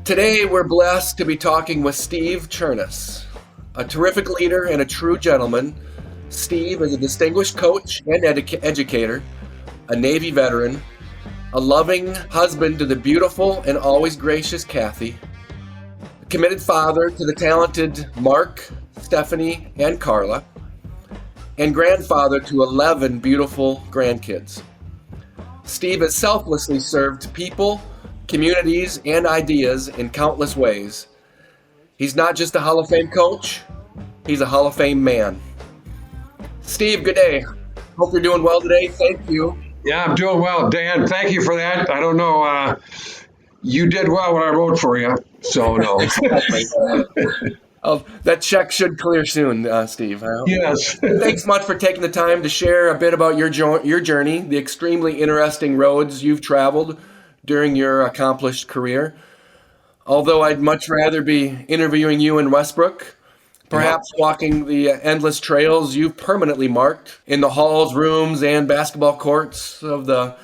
Today, we're blessed to be talking with Steve Kjorness, a terrific leader and a true gentleman. Steve is a distinguished coach and educator, a Navy veteran, a loving husband to the beautiful and always gracious Cathy, a committed father to the talented Mark, Stephanie, and Carla, and grandfather to 11 beautiful grandkids. Steve has selflessly served people, communities, and ideas in countless ways. He's not just a Hall of Fame coach, he's a Hall of Fame man. Steve, good day. Hope you're doing well today. Thank you. Yeah, I'm doing well, Dan. Thank you for that. I don't know. You did well when I wrote for you, so no. That check should clear soon, Steve. Yes. Thanks much for taking the time to share a bit about your journey, the extremely interesting roads you've traveled during your accomplished career. Although I'd much rather be interviewing you in Westbrook, perhaps walking the endless trails you've permanently marked in the halls, rooms, and basketball courts of the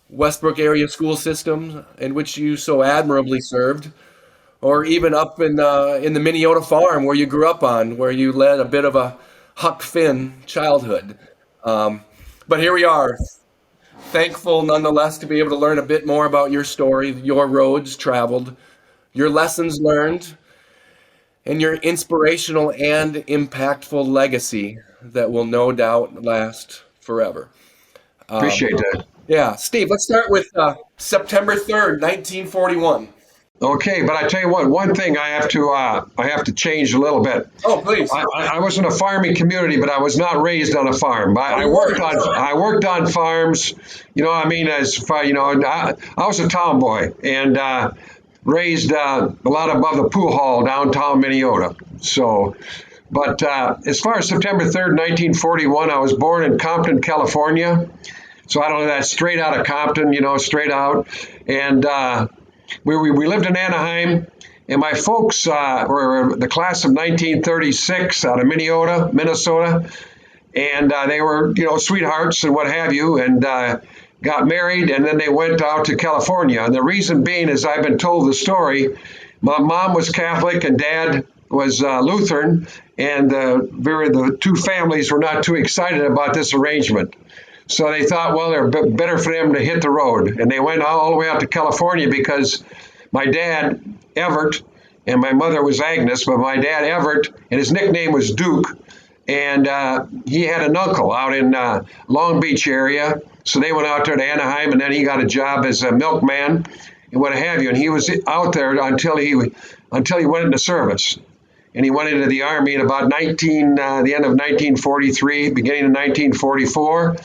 Westbrook area school system in which you so admirably served, or even up in the Minneota farm where you grew up on, where you led a bit of a Huck Finn childhood. But here we are, thankful nonetheless to be able to learn a bit more about your story, your roads traveled, your lessons learned, and your inspirational and impactful legacy that will no doubt last forever. Appreciate that. Yeah, Steve, let's start with September 3rd, 1941. Okay, but I tell you what, one thing I have to change a little bit. Oh, please. I was in a farming community, but I was not raised on a farm. I worked on farms. You know, I mean, I was a town boy and raised a lot above the pool hall downtown Minneota. So, but as far as September 3rd, 1941, I was born in Compton, California. So I don't know, that's straight out of Compton, straight out. And we lived in Anaheim, and my folks were the class of 1936 out of Minnesota, and they were, sweethearts and what have you, and got married, and then they went out to California. And the reason being is I've been told the story. My mom was Catholic and Dad was Lutheran, and the two families were not too excited about this arrangement. So they thought, well, they're better for them to hit the road. And they went all the way out to California because my dad, Everett, and my mother was Agnes, but my dad, Everett, and his nickname was Duke. And he had an uncle out in Long Beach area. So they went out there to Anaheim, and then he got a job as a milkman and what have you. And he was out there until he went into service. And he went into the Army in about the end of 1943, beginning of 1944.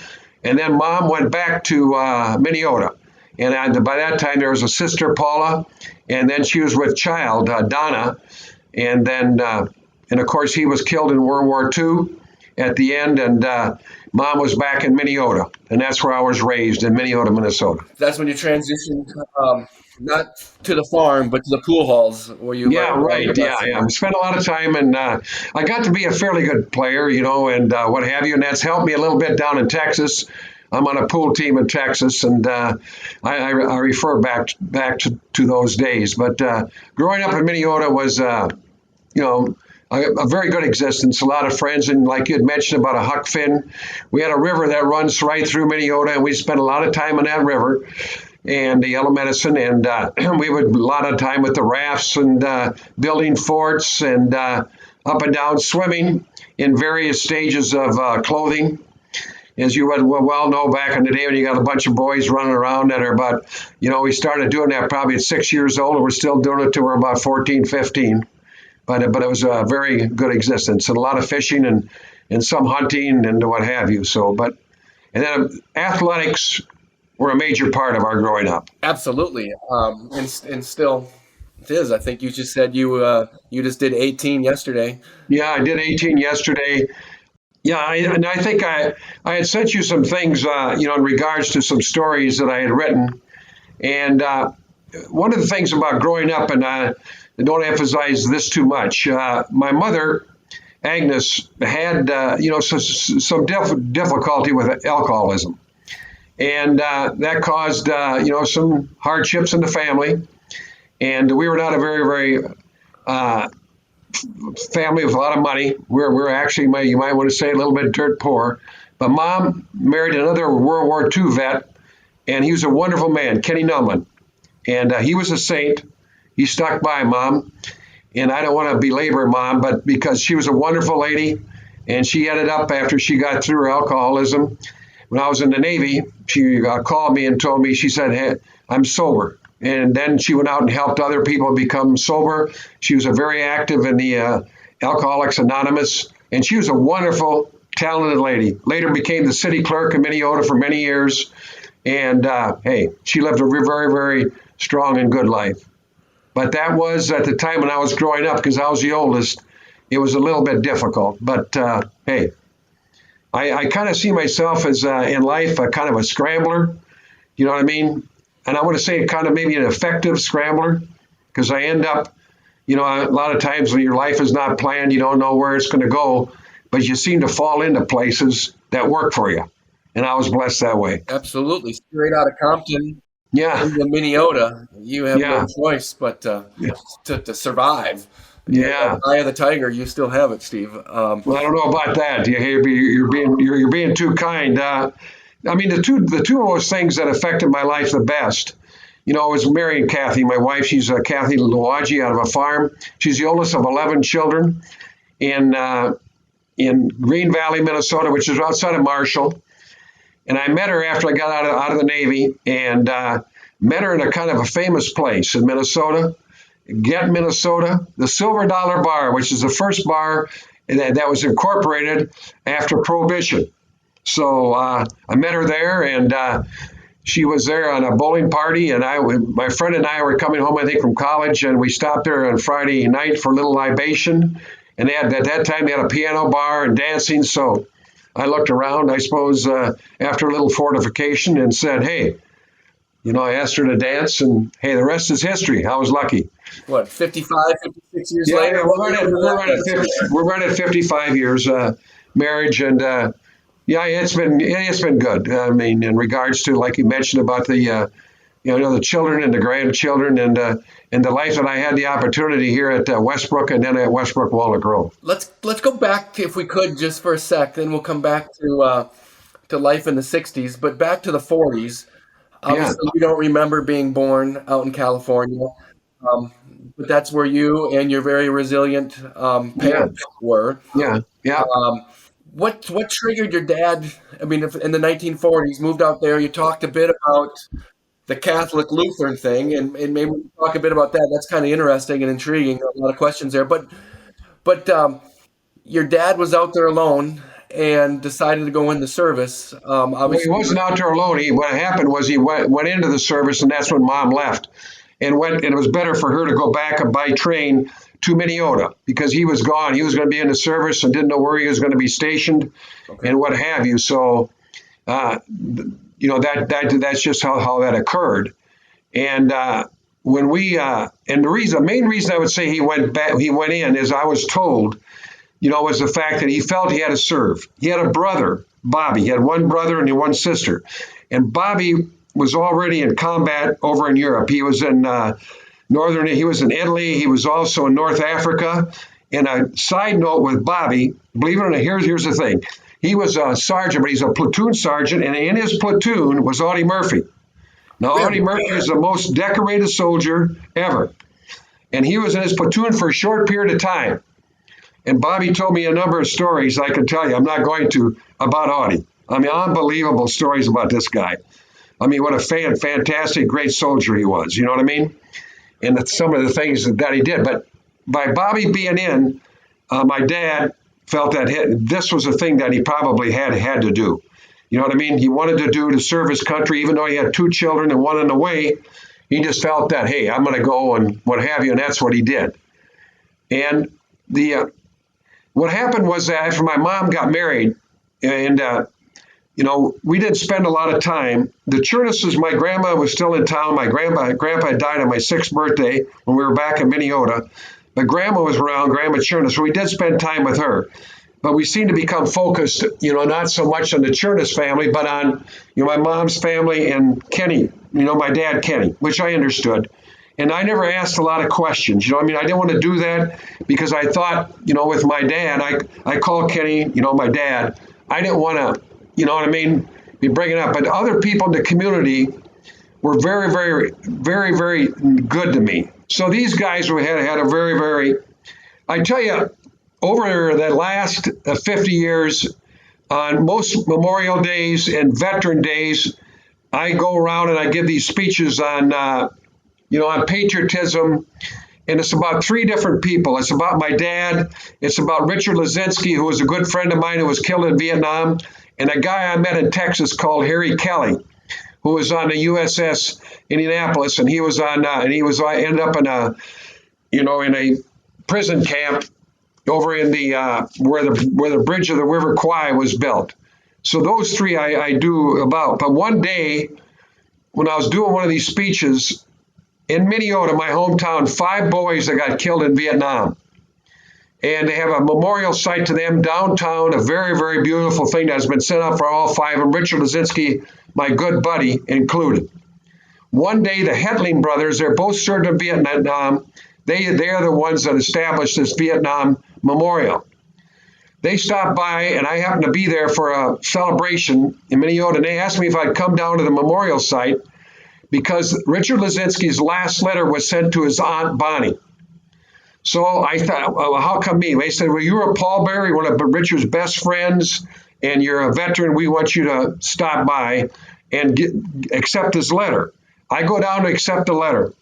And then Mom went back to Minneota. And by that time, there was a sister, Paula, and then she was with child, Donna. And then, and of course, he was killed in World War II at the end. And Mom was back in Minneota. And that's where I was raised, in Minneota, Minnesota. That's when you transitioned, not to the farm, but to the pool halls where you learned. Right. Yeah. I spent a lot of time, and I got to be a fairly good player, and what have you. And that's helped me a little bit down in Texas. I'm on a pool team in Texas, and I refer back to those days. But growing up in Minneota was, a very good existence, a lot of friends, and like you had mentioned about a Huck Finn, we had a river that runs right through Minneota, and we spent a lot of time on that river and the Yellow Medicine, and we would a lot of time with the rafts and building forts and up and down swimming in various stages of clothing. As you would well know, back in the day when you got a bunch of boys running around that are about, we started doing that probably at 6 years old, and we're still doing it till we're about 14, 15. But it was a very good existence, and a lot of fishing and some hunting and what have you. And then athletics were a major part of our growing up. Absolutely, and still it is. I think you just said you just did 18 yesterday. Yeah, I did 18 yesterday. Yeah, I think I had sent you some things, in regards to some stories that I had written. And one of the things about growing up, and I don't emphasize this too much, my mother, Agnes, had, some difficulty with alcoholism. And that caused, some hardships in the family. and we were not a very, very family with a lot of money. We're actually, you might want to say, a little bit dirt poor. But Mom married another World War II vet, and he was a wonderful man, Kenny Nullman. And he was a saint. He stuck by Mom. And I don't want to belabor Mom, but because she was a wonderful lady, and she ended up, after she got through her alcoholism, when I was in the Navy, she called me and told me, she said, hey, I'm sober. And then she went out and helped other people become sober. She was a very active in the Alcoholics Anonymous, and she was a wonderful, talented lady. Later became the city clerk in Minnesota for many years. And hey, she lived a very, very strong and good life. But that was at the time when I was growing up, because I was the oldest. It was a little bit difficult. But hey, I kind of see myself as in life a kind of a scrambler. You know what I mean? And I want to say kind of maybe an effective scrambler, because I end up, a lot of times when your life is not planned, you don't know where it's going to go, but you seem to fall into places that work for you. And I was blessed that way. Absolutely. Straight out of Compton Yeah, into Minnesota, you have no yeah, choice but yeah, to survive. yeah. Eye of the tiger, you still have it, Steve. Well, I don't know about that. You're being too kind. I mean, the two most things that affected my life the best, was marrying Cathy, my wife. She's Cathy Luagi out of a farm. She's the oldest of 11 children in Green Valley, Minnesota, which is outside of Marshall. And I met her after I got out of the Navy, and met her in a kind of a famous place in Minnesota, Minnesota, the Silver Dollar Bar, which is the first bar that was incorporated after Prohibition. So I met her there, and she was there on a bowling party, and my friend and I were coming home, I think, from college, and we stopped there on Friday night for a little libation. And at that time, they had a piano bar and dancing. So I looked around, I suppose, after a little fortification, and said, hey, I asked her to dance, and hey, the rest is history. I was lucky. What, 55, 56 years Yeah, later? we're right at 55 years marriage, and yeah, it's been good. I mean, in regards to, like you mentioned about the the children and the grandchildren, and the life that I had the opportunity here at Westbrook, and then at Westbrook Walnut Grove. Let's go back if we could just for a sec. Then we'll come back to life in the '60s, but back to the '40s. Yeah, Obviously, you don't remember being born out in California, um, but that's where you and your very resilient yeah, parents were. yeah, yeah. Um, what triggered your dad? I mean, if in the 1940s, moved out there. You talked a bit about the Catholic Lutheran thing, and maybe we can talk a bit about that. That's kind of interesting and intriguing. A lot of questions there, but your dad was out there alone and decided to go into service. Well, he Obviously, wasn't out there alone. What happened was he went into the service, and that's when Mom left, and it was better for her to go back by train to Minnesota, because he was gone. He was going to be in the service and didn't know where he was going to be stationed, okay. and what have you. So, that's just how that occurred. And when and the main reason I would say he went in, is I was told, was the fact that he felt he had to serve. He had a brother, Bobby. He had one brother and one sister. And Bobby was already in combat over in Europe. He was in he was in Italy. He was also in North Africa. And a side note with Bobby, believe it or not, here's the thing. He was a sergeant, but he's a platoon sergeant. And in his platoon was Audie Murphy. Now, Audie Murphy is the most decorated soldier ever. And he was in his platoon for a short period of time. And Bobby told me a number of stories I can tell you. I'm not going to, about Audie. I mean, unbelievable stories about this guy. I mean, what a fantastic, great soldier he was. You know what I mean? And some of the things that he did. But by Bobby being in, my dad felt that this was a thing that he probably had to do. You know what I mean? He wanted to serve his country, even though he had two children and one in the way. He just felt that, hey, I'm going to go and what have you, and that's what he did. And what happened was that after my mom got married, and we didn't spend a lot of time. The Kjornesses, my grandma was still in town. My grandpa died on my 6th birthday when we were back in Minnesota. But grandma was around, Grandma Kjorness, so we did spend time with her. But we seemed to become focused, not so much on the Kjorness family, but on, my mom's family and Kenny, my dad, Kenny, which I understood. And I never asked a lot of questions. You know, I mean, I didn't want to do that because I thought, you know, with my dad, I call Kenny, you know, my dad. I didn't want to, you know what I mean, be bringing up. But other people in the community were very, very, very, very good to me. So these guys had a very, very, I tell you, over the last 50 years, on most Memorial Days and Veteran Days, I go around and I give these speeches on, on patriotism, and it's about three different people. It's about my dad. It's about Richard Lazinski, who was a good friend of mine who was killed in Vietnam, and a guy I met in Texas called Harry Kelly, who was on the USS Indianapolis, and he was on, I ended up in a prison camp over in the where the bridge of the River Kwai was built. So those three I do about. But one day, when I was doing one of these speeches in Minnesota, my hometown, 5 boys that got killed in Vietnam. And they have a memorial site to them downtown, a very, very beautiful thing that has been set up for all 5 of them, Richard Lazinski, my good buddy, included. One day, the Hetling brothers, they're both served in Vietnam. They are the ones that established this Vietnam memorial. They stopped by, and I happened to be there for a celebration in Minnesota, and they asked me if I'd come down to the memorial site because Richard Lazinski's last letter was sent to his Aunt Bonnie. So I thought, well, how come me? They said, well, you're a pallbearer, one of Richard's best friends, and you're a veteran. We want you to stop by and accept his letter. I go down to accept the letter.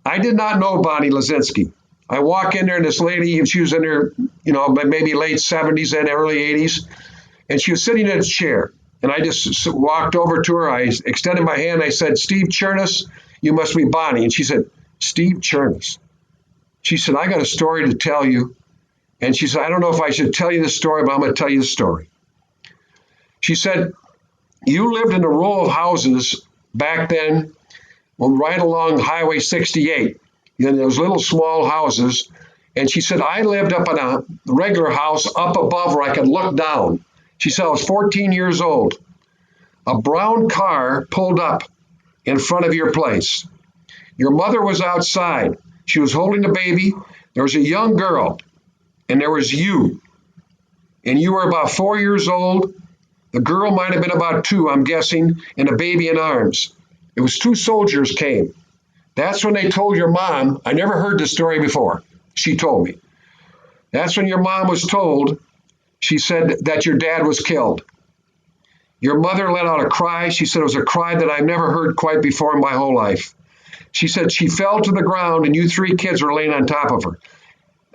I did not know Bonnie Lazinski. I walk in there, and this lady, she was in her, maybe late 70s and early 80s, and she was sitting in a chair. And I just walked over to her. I extended my hand. I said, Steve Kjorness, you must be Bonnie. And she said, Steve Kjorness. She said, I got a story to tell you. And she said, I don't know if I should tell you the story, but I'm going to tell you the story. She said, you lived in a row of houses back then, right along Highway 68. Those little small houses. And she said, I lived up in a regular house up above where I could look down. She said, I was 14 years old. A brown car pulled up in front of your place. Your mother was outside. She was holding the baby. There was a young girl, and there was you. And you were about 4 years old. The girl might have been about 2, I'm guessing, and the baby in arms. It was 2 soldiers came. That's when they told your mom. I never heard this story before. She told me. That's when your mom was told. She said that your dad was killed. Your mother let out a cry. She said it was a cry that I've never heard quite before in my whole life. She said she fell to the ground and you 3 kids were laying on top of her.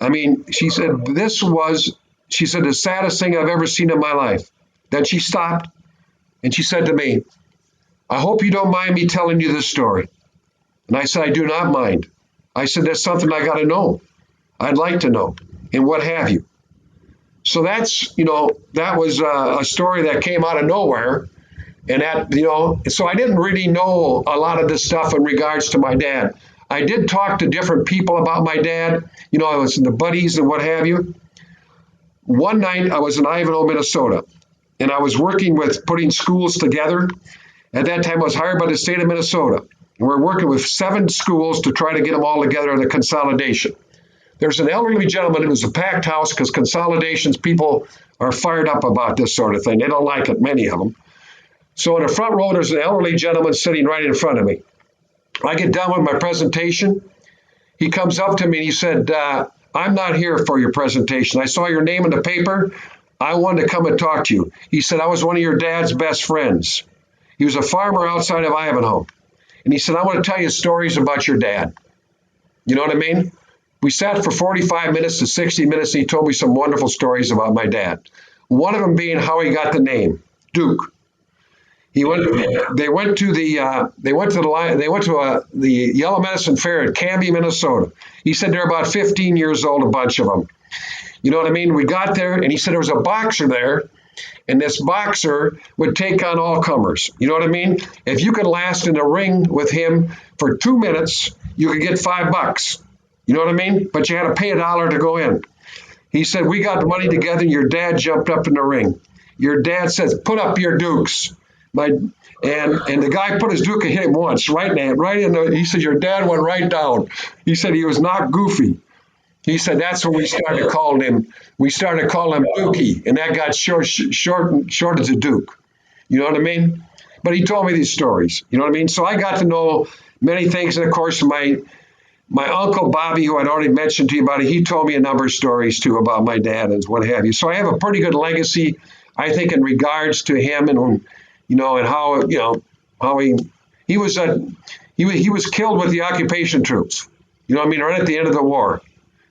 I mean, she said the saddest thing I've ever seen in my life. Then she stopped and she said to me, I hope you don't mind me telling you this story. And I said, I do not mind. I said, that's something I got to know. I'd like to know. And what have you. So that's, that was a story that came out of nowhere. And that, so I didn't really know a lot of this stuff in regards to my dad. I did talk to different people about my dad. I was in the buddies and what have you. One night I was in Ivanhoe, Minnesota, and I was working with putting schools together. At that time I was hired by the state of Minnesota. And we're working with 7 schools to try to get them all together in a consolidation. There's an elderly gentleman. It was a packed house because consolidations, people are fired up about this sort of thing. They don't like it, many of them. So in the front row, there's an elderly gentleman sitting right in front of me. I get done with my presentation. He comes up to me and he said, I'm not here for your presentation. I saw your name in the paper. I wanted to come and talk to you. He said, I was one of your dad's best friends. He was a farmer outside of Ivanhoe. And he said, I want to tell you stories about your dad. You know what I mean? We sat for 45 minutes to 60 minutes, and he told me some wonderful stories about my dad. One of them being how he got the name, Duke. They went to the Yellow Medicine Fair at Canby, Minnesota. He said they're about 15 years old, a bunch of them. You know what I mean? We got there, and he said there was a boxer there, and this boxer would take on all comers. You know what I mean? If you could last in a ring with him for 2 minutes, you could get $5. You know what I mean? But you had to pay $1 to go in. He said, we got the money together, and your dad jumped up in the ring. Your dad says, put up your dukes. My and the guy put his Duke and hit him once, right in the. He said, "Your dad went right down." He said he was not goofy. He said that's when we started calling him. We started calling him Dookie, and that got shorted to Duke. You know what I mean? But he told me these stories. You know what I mean? So I got to know many things, and of course my uncle Bobby, who I'd already mentioned to you about, he told me a number of stories too about my dad and what have you. So I have a pretty good legacy, I think, in regards to him and and how how he was he was killed with the occupation troops. You know what I mean? Right at the end of the war.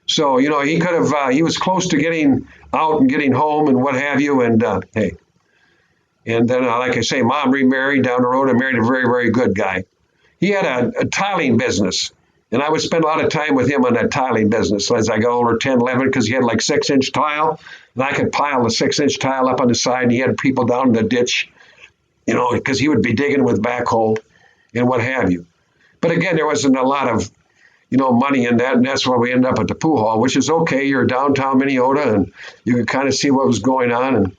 So he could have he was close to getting out and getting home and what have you. And hey, and then like I say, Mom remarried down the road and married a very very good guy. He had a tiling business. And I would spend a lot of time with him on that tiling business as I got older, 10, 11, because he had like 6-inch tile. And I could pile the 6-inch tile up on the side. And he had people down in the ditch, because he would be digging with backhoe and what have you. But again, there wasn't a lot of, money in that. And that's why we ended up at the pool hall, which is okay. You're downtown Minneota and you could kind of see what was going on. And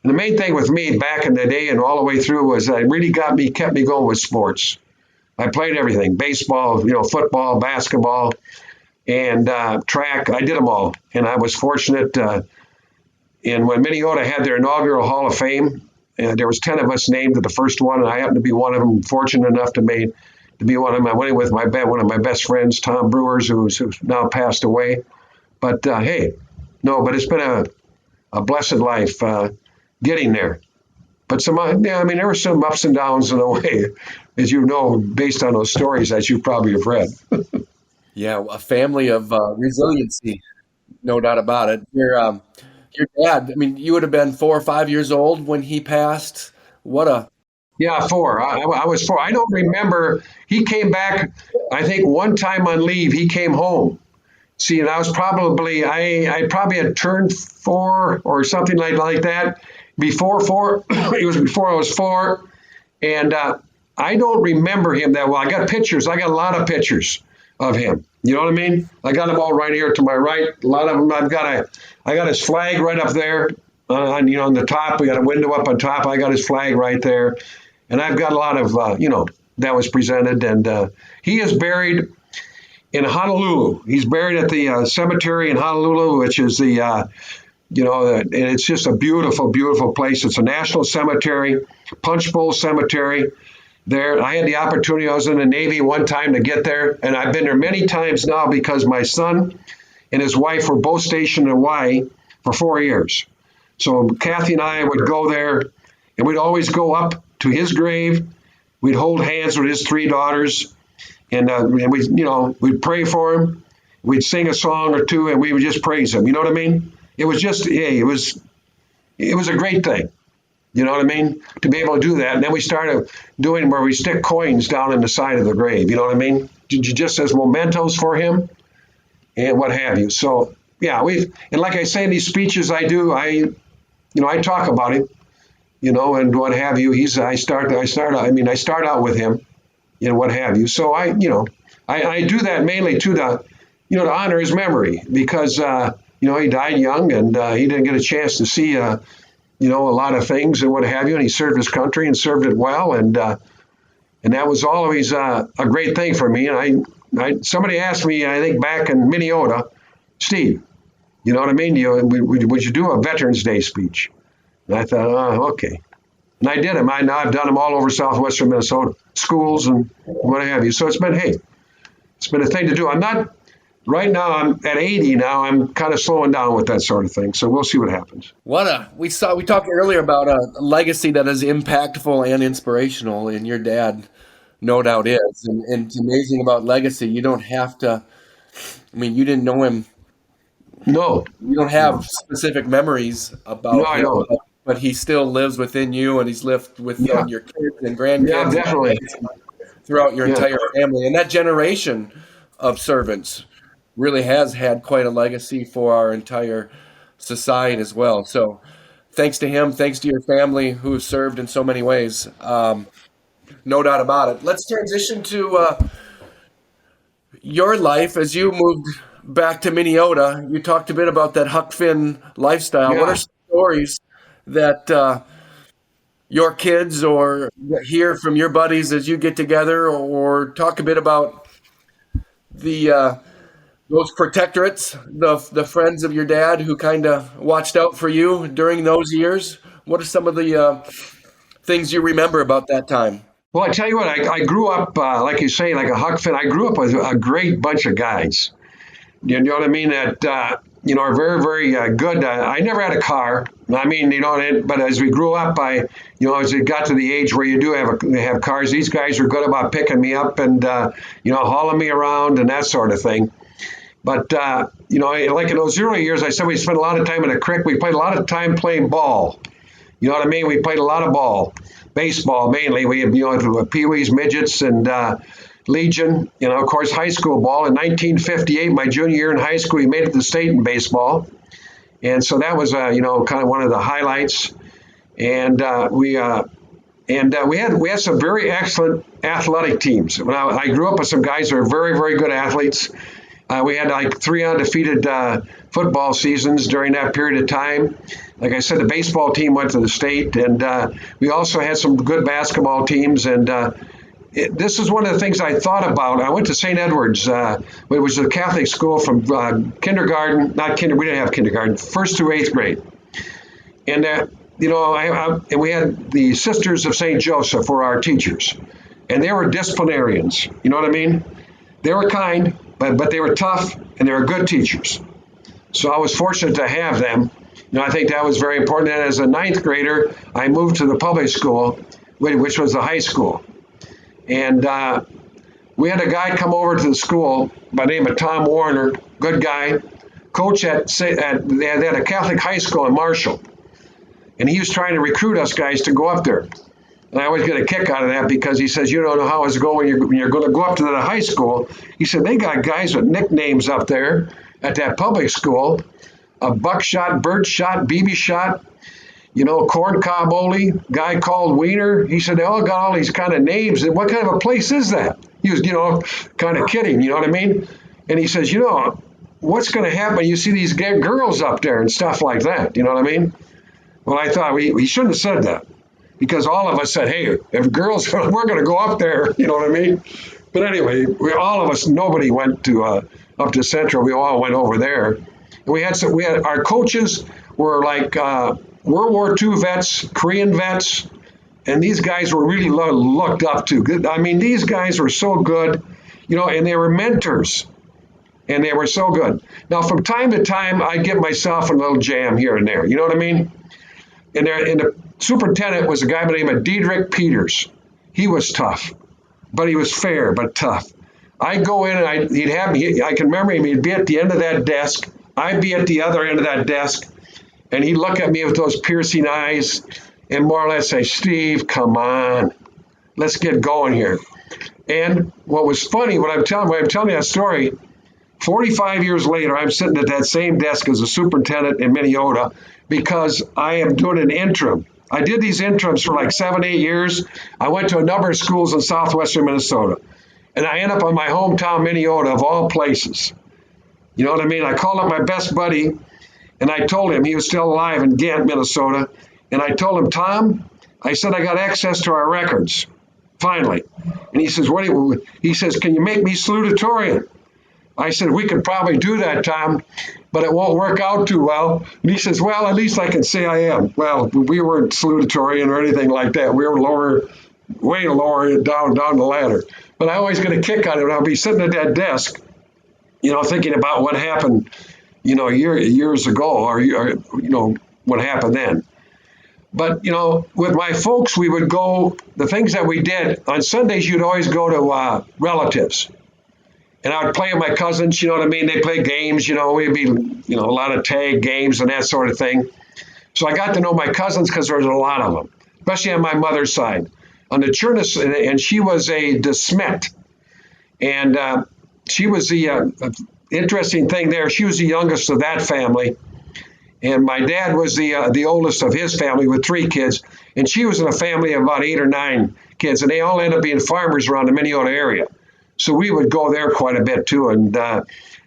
the main thing with me back in the day and all the way through was that it really kept me going with sports. I played everything: baseball, football, basketball, and track. I did them all, and I was fortunate. And when Minneota had their inaugural Hall of Fame, there was 10 of us named to the first one, and I happened to be one of them. Fortunate enough to be one of them. I went in with one of my best friends, Tom Brewers, who's now passed away. But hey, no, but it's been a blessed life getting there. But there were some ups and downs in the way, as you know, based on those stories that you probably have read. Yeah, a family of resiliency, no doubt about it. Your dad, I mean, you would have been 4 or 5 years old when he passed. What a Yeah, 4. I was 4. I don't remember. He came back, I think, one time on leave. He came home. See, and I probably had turned 4 or something like that. Before 4, it was before I was 4. And I don't remember him that well. I got pictures. I got a lot of pictures of him. You know what I mean? I got them all right here to my right. A lot of them. I got his flag right up there on the top. We got a window up on top. I got his flag right there, and I've got a lot of that was presented. And he is buried in Honolulu. He's buried at the cemetery in Honolulu, which is and it's just a beautiful, beautiful place. It's a national cemetery, Punch Bowl Cemetery. There, I had the opportunity. I was in the Navy one time to get there, and I've been there many times now because my son and his wife were both stationed in Hawaii for 4 years. So Cathy and I would go there, and we'd always go up to his grave. We'd hold hands with his 3 daughters, and we'd pray for him. We'd sing a song or two, and we would just praise him. You know what I mean? It was just, hey, it was a great thing. You know what I mean? To be able to do that. And then we started doing where we stick coins down in the side of the grave. You know what I mean? Just as mementos for him and what have you. So, yeah, and like I say in these speeches I do, I talk about him, and what have you. I start out with him, what have you. So I do that mainly to honor his memory because, he died young and he didn't get a chance to see, a lot of things and what have you. And he served his country and served it well. And that was always a great thing for me. And somebody asked me, I think back in Minneota, Steve, you know what I mean? Would you do a Veterans Day speech? And I thought, oh, okay. And I did them. I've done them all over southwestern Minnesota, schools and what have you. So it's been a thing to do. Right now, I'm at 80 now. I'm kind of slowing down with that sort of thing. So we'll see what happens. we talked earlier about a legacy that is impactful and inspirational, and your dad, no doubt is. And it's amazing about legacy. You don't have to. I mean, you didn't know him. No, You don't have specific memories no, about I him, don't. but he still lives within you, and he's lived Yeah, within your kids and yeah, grandkids definitely. throughout your Yeah, entire family. And that generation of servants really has had quite a legacy for our entire society as well. So thanks to him, thanks to your family who have served in so many ways. No doubt about it. Let's transition to your life as you moved back to Minneota. You talked a bit about that Huck Finn lifestyle. What are yeah. some stories that your kids or hear from your buddies as you get together, or talk a bit about the those protectorates, the friends of your dad who kind of watched out for you during those years? What are some of the things you remember about that time? Well, I tell you what, I grew up, like you say, like a Huck Finn. I grew up with a great bunch of guys. You know what I mean? That are very, very good. I never had a car. I mean, but as we grew up, as it got to the age where you do have cars, these guys were good about picking me up and hauling me around and that sort of thing. But like in those early years, I said we spent a lot of time in the creek. We played a lot of time playing ball. You know what I mean? We played a lot of ball, baseball mainly. We had Pee-wees, midgets, and Legion, of course, high school ball. In 1958, my junior year in high school, we made it to state in baseball. And so that was, kind of one of the highlights. And we had some very excellent athletic teams. When I grew up with some guys that are very, very good athletes. We had like 3 undefeated football seasons during that period of time. Like I said, the baseball team went to the state, and we also had some good basketball teams. And this is one of the things I thought about. I went to St. Edward's, which was a Catholic school from kindergarten, we didn't have kindergarten, first through 8th grade. And, and we had the Sisters of St. Joseph were our teachers. And they were disciplinarians. You know what I mean? They were kind, but they were tough, and they were good teachers. So I was fortunate to have them. I think that was very important. And as a 9th grader, I moved to the public school, which was the high school. And we had a guy come over to the school by the name of Tom Warner, good guy, coach they had a Catholic high school in Marshall. And he was trying to recruit us guys to go up there. And I always get a kick out of that because he says, you don't know how it's going when you're going to go up to the high school. He said, they got guys with nicknames up there at that public school, a buckshot, birdshot, BB shot, corn cob Ole, guy called Wiener. He said, they all got all these kind of names. And what kind of a place is that? He was, kind of kidding, you know what I mean? And he says, what's going to happen? You see these girls up there and stuff like that. You know what I mean? Well, I thought we shouldn't have said that. Because all of us said, hey, if girls, we're going to go up there, you know what I mean? But anyway, all of us, nobody went to up to Central. We all went over there. And we had our coaches were like World War II vets, Korean vets, and these guys were really looked up to. I mean, these guys were so good, and they were mentors, and they were so good. Now, from time to time, I get myself in a little jam here and there. You know what I mean? And the superintendent was a guy by the name of Diedrich Peters. He was tough, but he was fair, but tough. I'd go in and he'd have me, I can remember him, he'd be at the end of that desk. I'd be at the other end of that desk, and he'd look at me with those piercing eyes and more or less say, Steve, come on, let's get going here. And what was funny, when I'm telling you that story, 45 years later, I'm sitting at that same desk as a superintendent in Minnesota because I am doing an interim. I did these interims for like 7, 8 years. I went to a number of schools in southwestern Minnesota. And I end up in my hometown, Minnesota, of all places. You know what I mean? I called up my best buddy, and I told him, he was still alive in Ghent, Minnesota. And I told him, Tom, I said, I got access to our records, finally. And he says, he says, can you make me salutatorian? I said, we could probably do that, Tom, but it won't work out too well. And he says, well, at least I can say I am. Well, we weren't salutatorian or anything like that. We were way lower down the ladder. But I always get a kick out of it. I'll be sitting at that desk, thinking about what happened, years ago or what happened then. But, with my folks, we would go, the things that we did, on Sundays, you'd always go to relatives. And I would play with my cousins, you know what I mean? They play games, we'd be, a lot of tag games and that sort of thing. So I got to know my cousins because there was a lot of them, especially on my mother's side. On the Kjorness, and she was a de Smet. And she was the interesting thing there. She was the youngest of that family. And my dad was the oldest of his family with 3 kids. And she was in a family of about 8 or 9 kids. And they all ended up being farmers around the Minnesota area. So we would go there quite a bit too and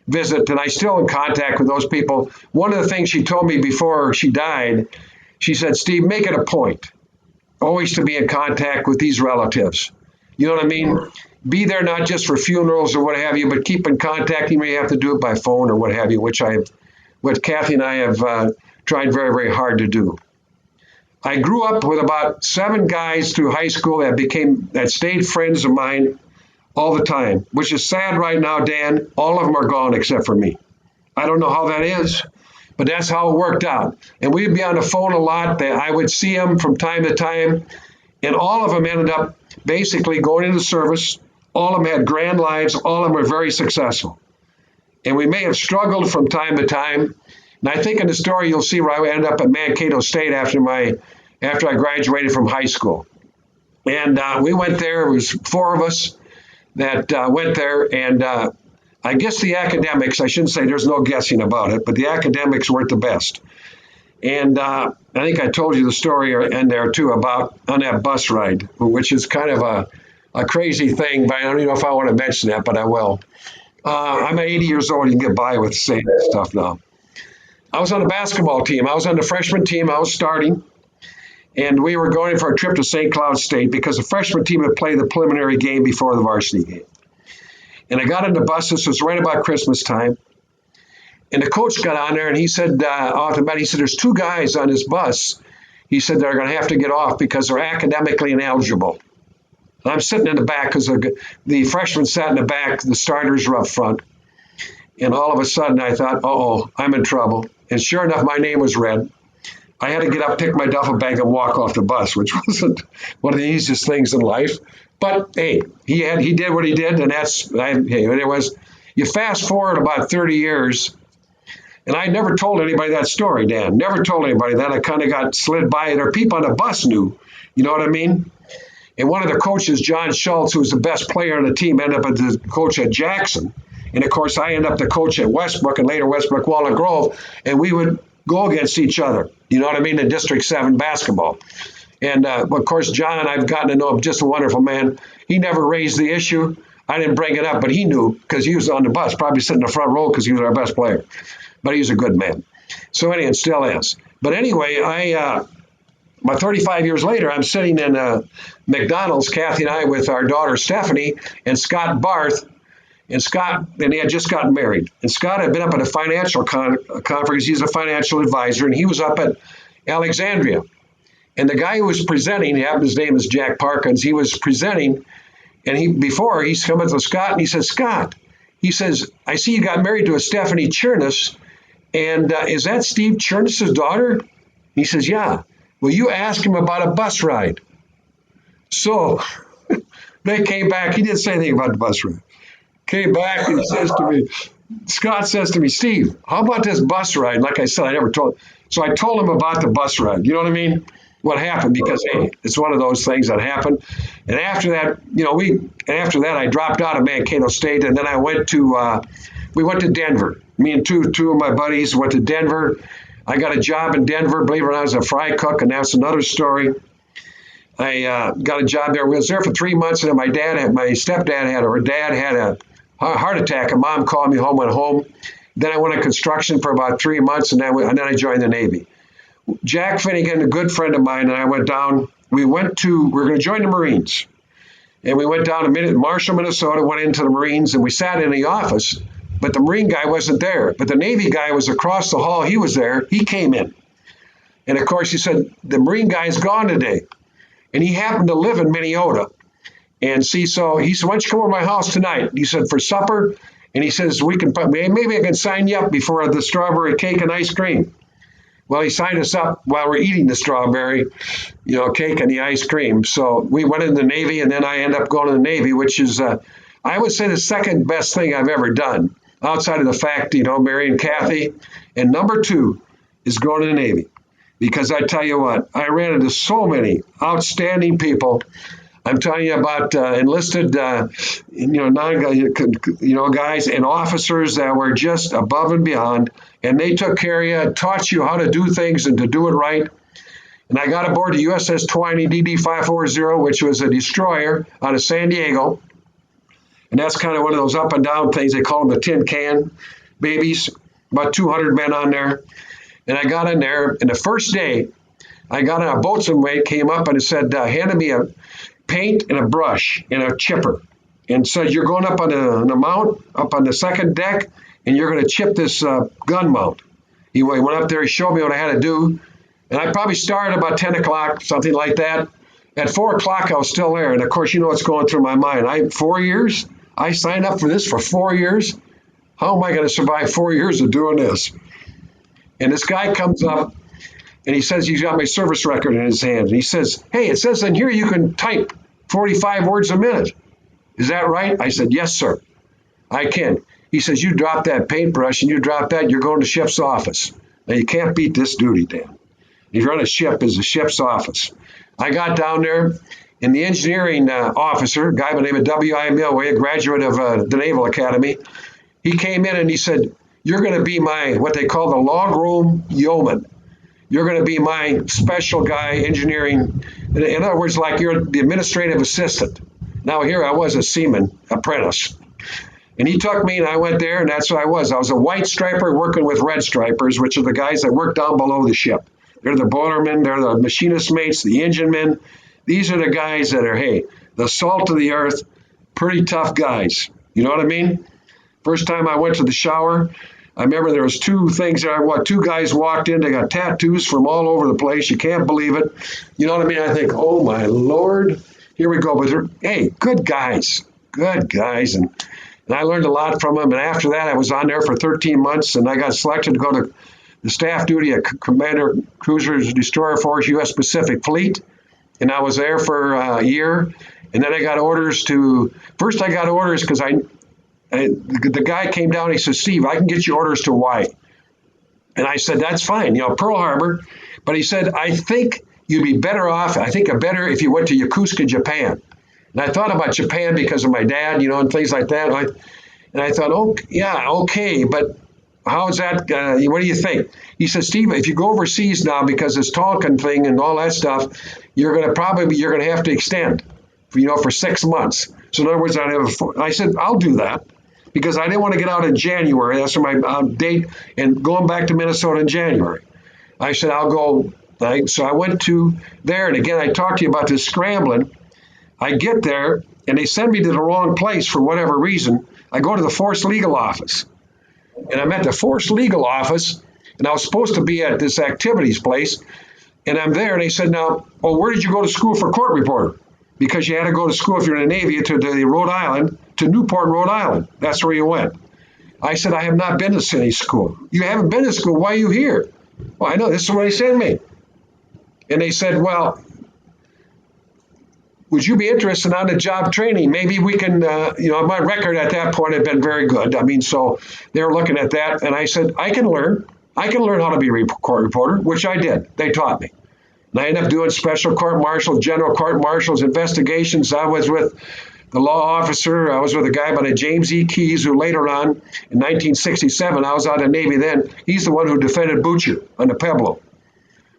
visit. And I'm still in contact with those people. One of the things she told me before she died, she said, Steve, make it a point. always to be in contact with these relatives. You know what I mean? Be there not just for funerals or what have you, but keep in contact. You may have to do it by phone or what have you, what Cathy and I have tried very, very hard to do. I grew up with about 7 guys through high school that stayed friends of mine all the time, which is sad right now, Dan. All of them are gone except for me. I don't know how that is, but that's how it worked out. And we'd be on the phone a lot. I would see them from time to time, and all of them ended up basically going into service. All of them had grand lives. All of them were very successful. And we may have struggled from time to time. And I think in the story you'll see where I ended up at Mankato State after I graduated from high school. And we went there. It was 4 of us that went there. And I guess the academics, I shouldn't say there's no guessing about it, but the academics weren't the best. And I think I told you the story in there too about on that bus ride, which is kind of a crazy thing, but I don't even know if I want to mention that, but I will. I'm 80 years old. You can get by with saying that stuff now. I was on the basketball team. I was on the freshman team. I was starting. And we were going for a trip to St. Cloud State because the freshman team had played the preliminary game before the varsity game. And I got on the bus. This was right about Christmas time. And the coach got on there and he said, off the bat, he said, there's 2 guys on this bus. He said they're going to have to get off because they're academically ineligible. And I'm sitting in the back because the freshmen sat in the back. The starters were up front. And all of a sudden I thought, uh-oh, I'm in trouble. And sure enough, my name was read. I had to get up, pick my duffel bag, and walk off the bus, which wasn't one of the easiest things in life. But hey, he did what he did, and it was. You fast forward about 30 years, and I never told anybody that story, Dan. Never told anybody that. I kind of got slid by it, or people on the bus knew. You know what I mean? And one of the coaches, John Schultz, who was the best player on the team, ended up as the coach at Jackson. And of course, I ended up the coach at Westbrook and later Westbrook Walnut Grove, and we would go against each other. You know what I mean? In District 7 basketball. And of course, John, I've gotten to know him, just a wonderful man. He never raised the issue. I didn't bring it up, but he knew because he was on the bus, probably sitting in the front row because he was our best player. But he's a good man. So anyway, it still is. But anyway, about 35 years later, I'm sitting in McDonald's, Cathy and I, with our daughter Stephanie and Scott Barth. And they had just gotten married. And Scott had been up at a financial conference. He's a financial advisor, and he was up at Alexandria. And the guy who was presenting, his name is Jack Parkins, he was presenting, and he's coming to Scott, and he says, Scott, he says, I see you got married to a Stephanie Kjorness, and is that Steve Kjorness' daughter? He says, yeah. Well, you ask him about a bus ride. So they came back. He didn't say anything about the bus ride. Came back and Scott says to me, Steve, how about this bus ride? Like I said, I never told. So I told him about the bus ride. You know what I mean? What happened? Because, hey, it's one of those things that happened. And after that, I dropped out of Mankato State, and then we went to Denver. Me and two of my buddies went to Denver. I got a job in Denver, believe it or not, as a fry cook, and that's another story. I got a job there. We was there for 3 months, and then my dad had a heart attack, and Mom called me home, went home. Then I went on construction for about 3 months, and then I joined the Navy. Jack Finnegan, a good friend of mine, and I went down. We were going to join the Marines. And we went down to Marshall, Minnesota, went into the Marines, and we sat in the office, but the Marine guy wasn't there. But the Navy guy was across the hall. He was there. He came in. And, of course, he said, the Marine guy's gone today. And he happened to live in Minneota. And so he said, why don't you come over to my house tonight? He said, for supper. And he says, maybe I can sign you up before the strawberry cake and ice cream. Well, he signed us up while we're eating the strawberry, cake and the ice cream. So we went in the Navy, and then I ended up going to the Navy, which is, I would say, the second best thing I've ever done, outside of the fact, marrying Cathy. And number 2 is going to the Navy. Because I tell you what, I ran into so many outstanding people. I'm telling you about enlisted, guys and officers that were just above and beyond, and they took care of you, taught you how to do things and to do it right. And I got aboard the USS Twining DD-540, which was a destroyer out of San Diego, and that's kind of one of those up and down things. They call them the tin can babies. About 200 men on there, and I got in there, and the first day I got on a boatswain mate, came up and said, handed me a paint and a brush and a chipper, and said, "You're going up on the mount, up on the second deck, and you're going to chip this gun mount." He went up there, he showed me what I had to do, and I probably started about 10 o'clock, something like that. At 4 o'clock, I was still there, and of course, you know what's going through my mind. 4 years? I signed up for this for 4 years? How am I going to survive 4 years of doing this? And this guy comes up, and he says he's got my service record in his hand. And he says, "Hey, it says in here you can type 45 words a minute. Is that right?" I said, "Yes, sir, I can." He says, "You drop that paintbrush and you drop that, you're going to ship's office." Now, you can't beat this duty, Dan. If you're on a ship, is the ship's office. I got down there, and the engineering officer, a guy by the name of W.I. Milway, a graduate of the Naval Academy, he came in and he said, "You're going to be my, what they call the log room yeoman. You're going to be my special guy, engineering." In other words, like you're the administrative assistant. Now, here I was a seaman apprentice. And he took me, and I went there, and that's what I was. I was a white striper working with red stripers, which are the guys that work down below the ship. They're the boilermen, they're the machinist mates, the engine men. These are the guys that are, hey, the salt of the earth, pretty tough guys. You know what I mean? First time I went to the shower, I remember there was two things that two guys walked in, they got tattoos from all over the place. You can't believe it. You know what I mean? I think, oh my Lord, here we go. But they're, hey, good guys. And I learned a lot from them. And after that, I was on there for 13 months, and I got selected to go to the staff duty at Commander Cruisers Destroyer Force U.S. Pacific Fleet. And I was there for a year. And then I got orders first I got orders because the guy came down and he said, "Steve, I can get you orders to Hawaii." And I said, "That's fine, Pearl Harbor." But he said, "I think you'd be better off, better if you went to Yokosuka, Japan." And I thought about Japan because of my dad, and things like that. And I thought, oh, yeah, okay, but how is that? What do you think? He said, "Steve, if you go overseas now, because this Tonkin thing and all that stuff, you're going to have to extend, for 6 months." So in other words, I said, "I'll do that," because I didn't want to get out in January. That's my date, and going back to Minnesota in January. I said, "I'll go." So I went to there, and again, I talked to you about this scrambling. I get there, and they send me to the wrong place for whatever reason. I go to the Force Legal Office, and I'm at the Force Legal Office, and I was supposed to be at this activities place, and I'm there, and they said, "Now, where did you go to school for court reporter?" Because you had to go to school if you're in the Navy to the Rhode Island, to Newport, Rhode Island. That's where you went. I said, "I have not been to any school." "You haven't been to school? Why are you here?" "Well, I know, this is what they sent me." And they said, "Well, would you be interested on the job training? Maybe we can, my record at that point had been very good. So they were looking at that. And I said, I can learn how to be a court reporter," which I did. They taught me. And I ended up doing special court martials, general court martials, investigations. I was with the law officer. I was with a guy by the James E. Keyes, who later on, in 1967, I was out of the Navy then. He's the one who defended Butcher on the Pueblo.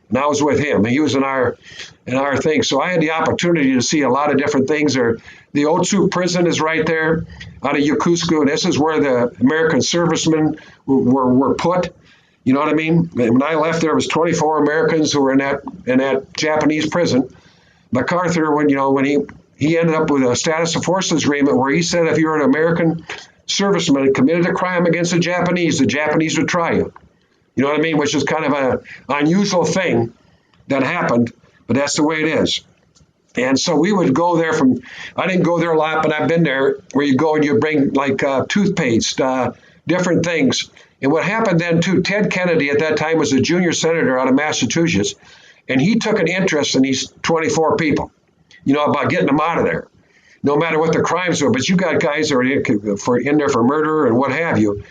And I was with him. He was in our thing. So I had the opportunity to see a lot of different things. The Otsu prison is right there out of Yokosuka, and this is where the American servicemen were put. You know what I mean? When I left, there was 24 Americans who were in that Japanese prison. MacArthur, when he ended up with a status of forces agreement where he said if you're an American serviceman and committed a crime against the Japanese would try you. You know what I mean? Which is kind of an unusual thing that happened, but that's the way it is. And so we would go there I didn't go there a lot, but I've been there, where you go and you bring like toothpaste, different things. And what happened then too, Ted Kennedy at that time was a junior senator out of Massachusetts, and he took an interest in these 24 people, about getting them out of there, no matter what the crimes were. But you got guys that are in there for murder and what have you.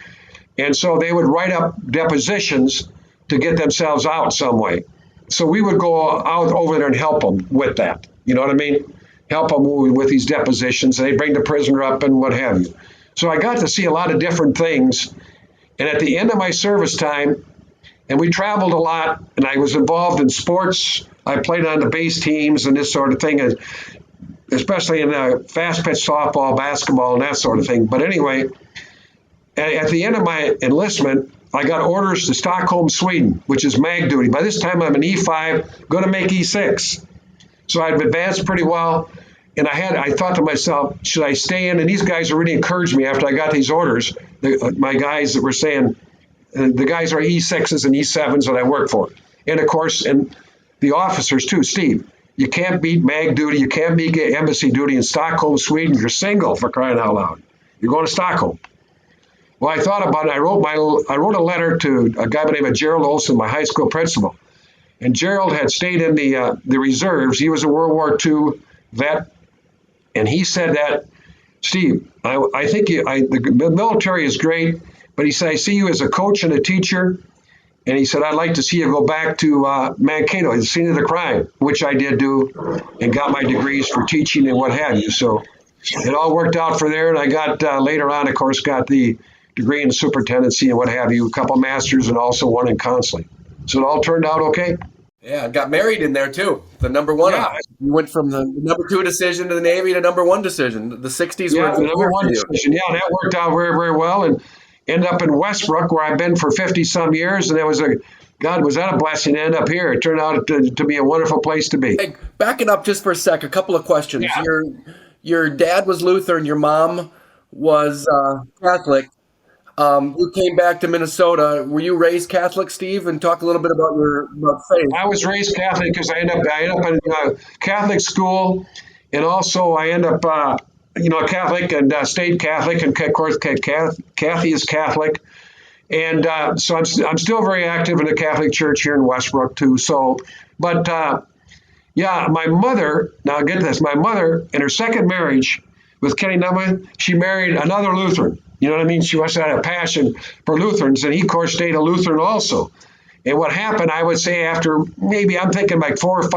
And so they would write up depositions to get themselves out some way. So we would go out over there and help them with that. You know what I mean? Help them with these depositions. They'd bring the prisoner up and what have you. So I got to see a lot of different things. And at the end of my service time, and we traveled a lot, and I was involved in sports. I played on the base teams and this sort of thing, especially in fast pitch softball, basketball, and that sort of thing. But anyway, at the end of my enlistment, I got orders to Stockholm, Sweden, which is MAG duty. By this time, I'm an E5, going to make E6. So I'd advanced pretty well. And I thought to myself, should I stay in? And these guys really encouraged me after I got these orders. My guys that were saying, the guys are E6s and E7s that I work for. And of course, and the officers too, Steve, you can't beat MAG duty. You can't beat embassy duty in Stockholm, Sweden. You're single, for crying out loud. You're going to Stockholm. Well, I thought about it. I wrote a letter to a guy by the name of Gerald Olson, my high school principal. And Gerald had stayed in the reserves. He was a World War II vet. And he said that, Steve, I think the military is great, but he said, I see you as a coach and a teacher. And he said, I'd like to see you go back to Mankato, the scene of the crime, which I did do, and got my degrees for teaching and what have you. So it all worked out for there. And I got, later on, of course, got the degree in superintendency and what have you, a couple masters and also one in counseling. So it all turned out okay. Yeah, got married in there too. The number one. Yeah. You went from the number 2 decision to the Navy to number 1 decision. The 60s Yeah, were the number 1 decision. Yeah, that worked out very, very well. And ended up in Westbrook, where I've been for 50-some years. And was that a blessing to end up here. It turned out to be a wonderful place to be. Hey, backing up just for a sec, a couple of questions. Yeah. Your dad was Lutheran, your mom was Catholic. You came back to Minnesota. Were you raised Catholic, Steve? And talk a little bit about about faith. I was raised Catholic because I ended up in Catholic school, and also I ended up Catholic and stayed Catholic, and of course Cathy is Catholic, and so I'm still very active in the Catholic Church here in Westbrook too. So, but yeah, my mother. Now get this: my mother, in her second marriage with Kenny Nunley, she married another Lutheran. You know what I mean? She must have had a passion for Lutherans, and he, of course, stayed a Lutheran also. And what happened, I would say, after maybe I'm thinking like 5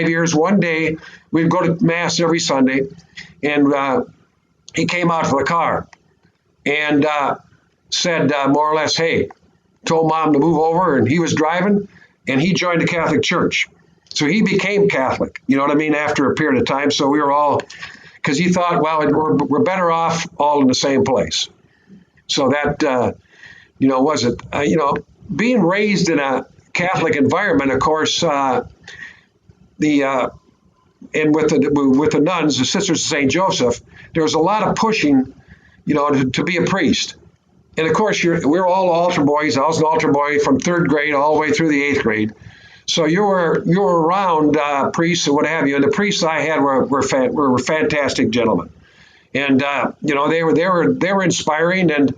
years, one day we'd go to Mass every Sunday, and he came out of the car and said more or less, hey, told Mom to move over, and he was driving, and he joined the Catholic Church. So he became Catholic, you know what I mean, after a period of time. So we were all, because he thought, well, we're better off all in the same place. So that, was it. Being raised in a Catholic environment, of course, and with the nuns, the Sisters of St. Joseph, there was a lot of pushing, to be a priest. And of course, we're all altar boys. I was an altar boy from 3rd grade all the way through the 8th grade. So you were around priests and what have you, and the priests I had were fantastic gentlemen, and they were inspiring, and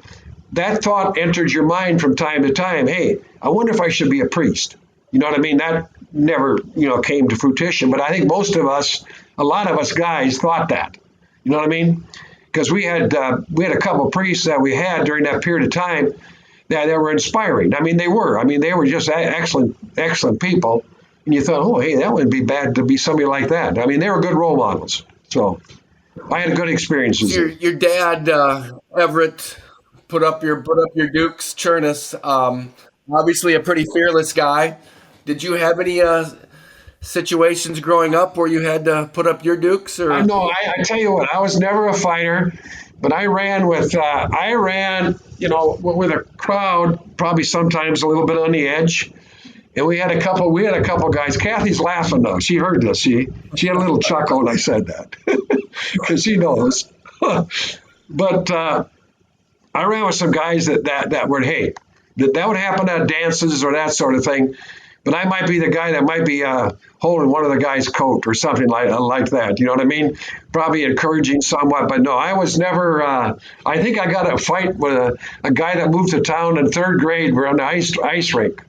that thought entered your mind from time to time. Hey, I wonder if I should be a priest. You know what I mean? That never came to fruition, but I think a lot of us guys thought that. You know what I mean? Because we had a couple of priests that we had during that period of time. Yeah, they were inspiring. I mean, they were just excellent people. And you thought, oh, hey, that wouldn't be bad to be somebody like that. I mean, they were good role models. So I had good experiences. Your dad, Everett, put up your Dukes, Kjorness. Obviously a pretty fearless guy. Did you have any situations growing up where you had to put up your Dukes? Or No, I tell you what, I was never a fighter. But I ran with a crowd, probably sometimes a little bit on the edge. And we had a couple guys. Cathy's laughing though. She heard this. She had a little chuckle when I said that because she knows. But I ran with some guys that were, hey, that would happen at dances or that sort of thing. But I might be the guy that might be holding one of the guy's coat or something like that. You know what I mean? Probably encouraging somewhat. But no, I was never. I think I got a fight with a guy that moved to town in 3rd grade. We're on the ice rink,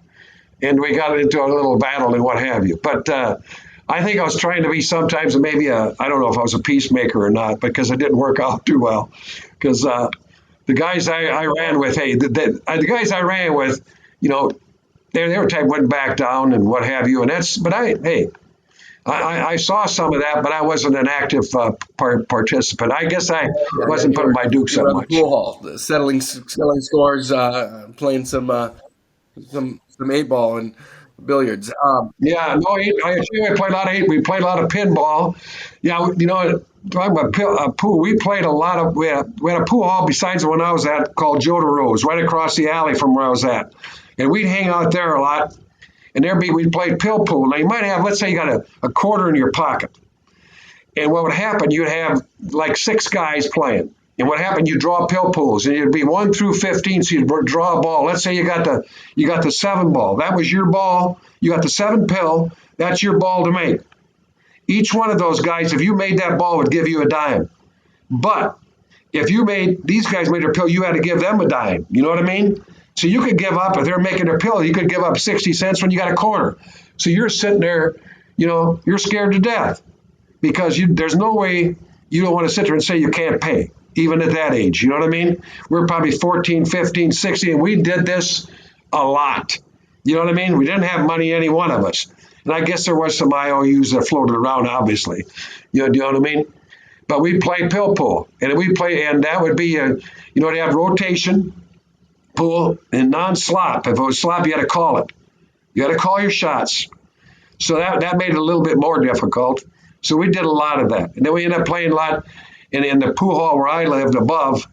and we got into a little battle and what have you. But I think I was trying to be sometimes maybe I don't know if I was a peacemaker or not, because it didn't work out too well. Because the guys I ran with, hey, the guys I ran with, they were type went back down and what have you, and I saw some of that, but I wasn't an active participant. I guess I wasn't putting my Dukes so much. Pool hall, settling scores, playing some 8-ball and billiards. Yeah, no, I played a lot of 8. We played a lot of pinball. Yeah, talking about pool, we played a lot of, we had a pool hall besides the one I was at called Joe DeRose, right across the alley from where I was at. And we'd hang out there a lot. And we'd play pill pool. Now you might have, let's say you got a quarter in your pocket. And what would happen, you'd have like 6 guys playing. And what happened, you draw pill pools, and it'd be 1 through 15. So you'd draw a ball. Let's say you got the 7 ball. That was your ball. You got the 7 pill. That's your ball to make. Each one of those guys, if you made that ball, would give you a dime. But if these guys made their pill, you had to give them a dime. You know what I mean? So you could give up, if they're making their pill, you could give up 60 cents when you got a quarter. So you're sitting there, you're scared to death because there's no way you don't want to sit there and say you can't pay, even at that age. You know what I mean? We're probably 14, 15, 16, and we did this a lot. You know what I mean? We didn't have money, any one of us. And I guess there was some IOUs that floated around, obviously. Do you know what I mean? But we'd play pill pool, and that would be they have rotation pool and non-slop. If it was slop, you had to call it. You had to call your shots. So that made it a little bit more difficult. So we did a lot of that. And then we ended up playing a lot in the pool hall where I lived above.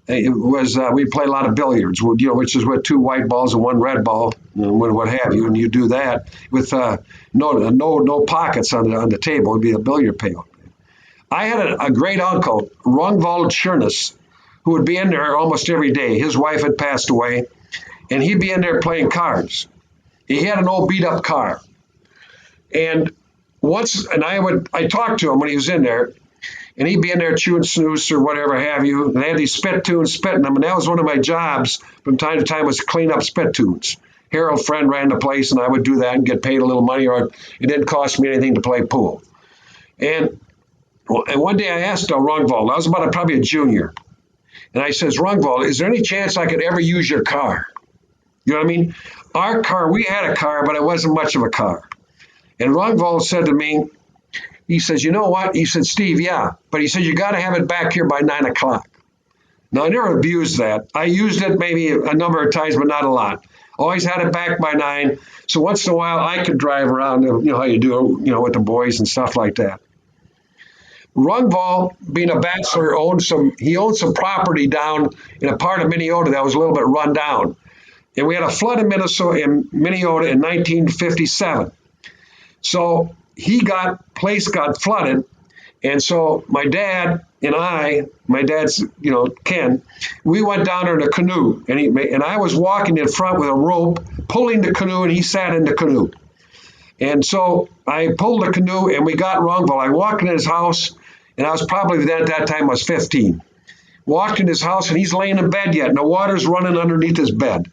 It was we played a lot of billiards, which is with 2 white balls and 1 red ball, and what have you. And you do that with no pockets on the table. It would be a billiard table. I had a great uncle, Steve Kjorness, who would be in there almost every day. His wife had passed away, and he'd be in there playing cards. He had an old beat-up car. And I talked to him when he was in there, and he'd be in there chewing snooze or whatever have you. And they had these spittoons spitting them, and that was one of my jobs from time to time, was to clean up spittoons. Harold Friend ran the place, and I would do that and get paid a little money, or it didn't cost me anything to play pool. And one day I asked Rungvold, I was probably a junior, and I says, Rungvold, is there any chance I could ever use your car? You know what I mean? Our car, we had a car, but it wasn't much of a car. And Rungvold said to me, he says, you know what? He said, Steve, yeah. But he said, you got to have it back here by 9 o'clock. Now, I never abused that. I used it maybe a number of times, but not a lot. Always had it back by 9. So once in a while, I could drive around, how you do, with the boys and stuff like that. Rungvold, being a bachelor, owned some property down in a part of Minnesota that was a little bit run down. And we had a flood in Minnesota in 1957. So place got flooded. And so my dad and my dad's, Ken, we went down there in a canoe, and I was walking in front with a rope, pulling the canoe, and he sat in the canoe. And so I pulled the canoe, and we got Rungvold. I walked in his house, and I was probably, at that time, I was 15. Walked in his house, and he's laying in bed yet, and the water's running underneath his bed.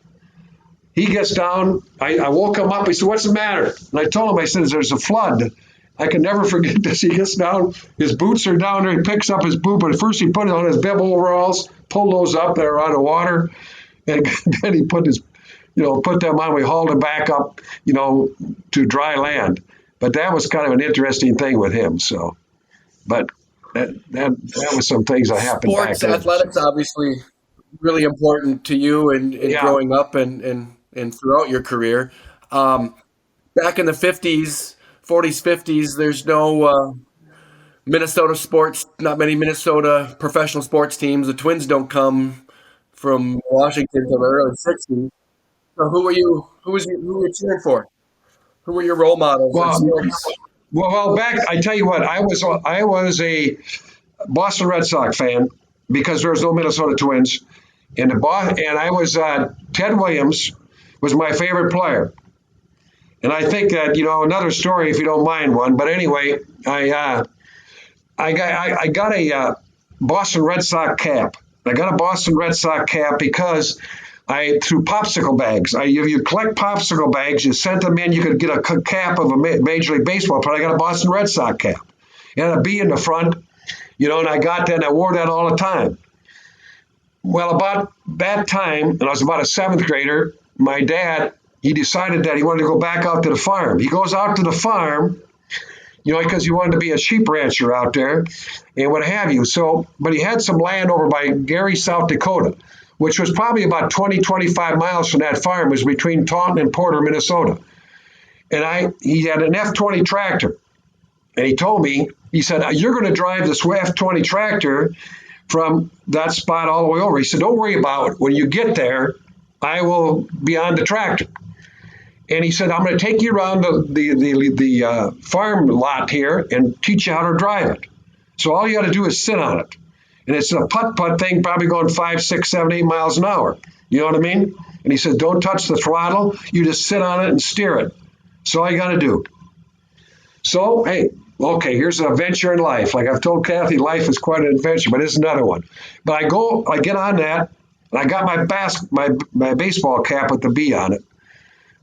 He gets down. I woke him up. He said, what's the matter? And I told him, I said, there's a flood. I can never forget this. He gets down. His boots are down there. He picks up his boot, but first he put it on his bib overalls, pulled those up that are out of water, and then he put them on. We hauled him back up, to dry land. But that was kind of an interesting thing with him. So, but that was some things that happened back Sports, then. athletics, obviously really important to you and Yeah. growing up and throughout your career. Back in the 40s, 50s, there's no Minnesota sports, not many Minnesota professional sports teams. The Twins don't come from Washington until the early 60s. So who were you cheering for? Who were your role models in Well, sports? well, I tell you what, I was a Boston Red Sox fan because there was no Minnesota Twins. And I was Ted Williams was my favorite player. And I think that, another story, if you don't mind one. But anyway, I got a Boston Red Sox cap. I got a Boston Red Sox cap because through popsicle bags. If you collect popsicle bags, you sent them in, you could get a cap of a Major League Baseball player. I got a Boston Red Sox cap. It had a B in the front, and I got that, and I wore that all the time. Well, about that time, and I was about a 7th grader, my dad, he decided that he wanted to go back out to the farm. He goes out to the farm, because he wanted to be a sheep rancher out there and what have you. So, but he had some land over by Gary, South Dakota, which was probably about 20, 25 miles from that farm. It was between Taunton and Porter, Minnesota. And he had an F-20 tractor. And he told me, He said, you're going to drive this F-20 tractor from that spot all the way over. He said, don't worry about it. When you get there, I will be on the tractor. And he said, I'm going to take you around the farm lot here and teach you how to drive it. So all you got to do is sit on it. And it's a putt-putt thing, probably going 5, 6, 7, 8 miles an hour. You know what I mean? And he said, don't touch the throttle. You just sit on it and steer it. That's all you got to do. So, hey, okay, here's an adventure in life. Like I've told Cathy, life is quite an adventure, but it's another one. But I get on that, and I got my baseball cap with the B on it.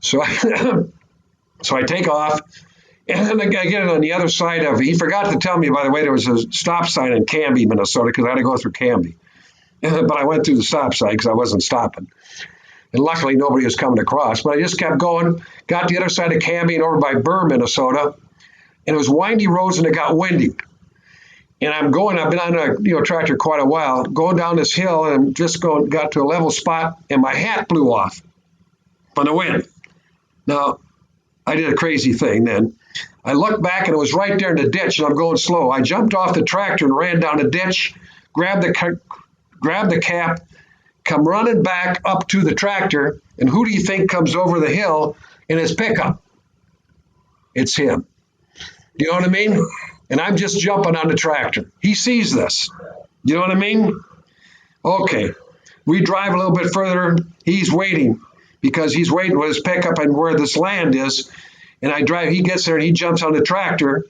So I take off, and then I get it on the other side of. He forgot to tell me, by the way, there was a stop sign in Canby, Minnesota, because I had to go through Canby. But I went through the stop sign because I wasn't stopping. And luckily, nobody was coming across. But I just kept going, got to the other side of Canby and over by Burr, Minnesota. And it was windy roads, and it got windy. And I've been on a tractor quite a while, going down this hill, and I'm just got to a level spot, and my hat blew off from the wind. Now, I did a crazy thing then. I looked back, and it was right there in the ditch, and I'm going slow. I jumped off the tractor and ran down the ditch, grabbed the cap, come running back up to the tractor, and who do you think comes over the hill in his pickup? It's him. You know what I mean? And I'm just jumping on the tractor. He sees this. You know what I mean? Okay. We drive a little bit further. He's waiting because he's waiting with his pickup and where this land is. And I drive. He gets there and he jumps on the tractor.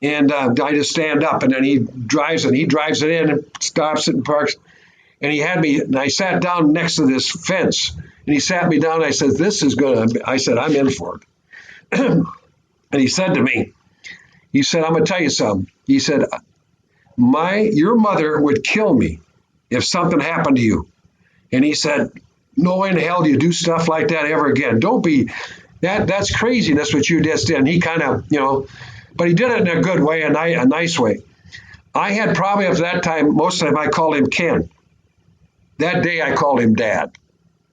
And I just stand up, and then he drives it. He drives it in and stops it and parks. And he had me, and I sat down next to this fence. And he sat me down. And I said, I said, I'm in for it. And he said to me, I'm going to tell you something. He said, your mother would kill me if something happened to you. And he said, no way in hell do you do stuff like that ever again. Don't be, that's craziness what you just did. And he kind of, but he did it in a good way, a nice way. I had probably at that time, most of the time I called him Ken. That day I called him Dad.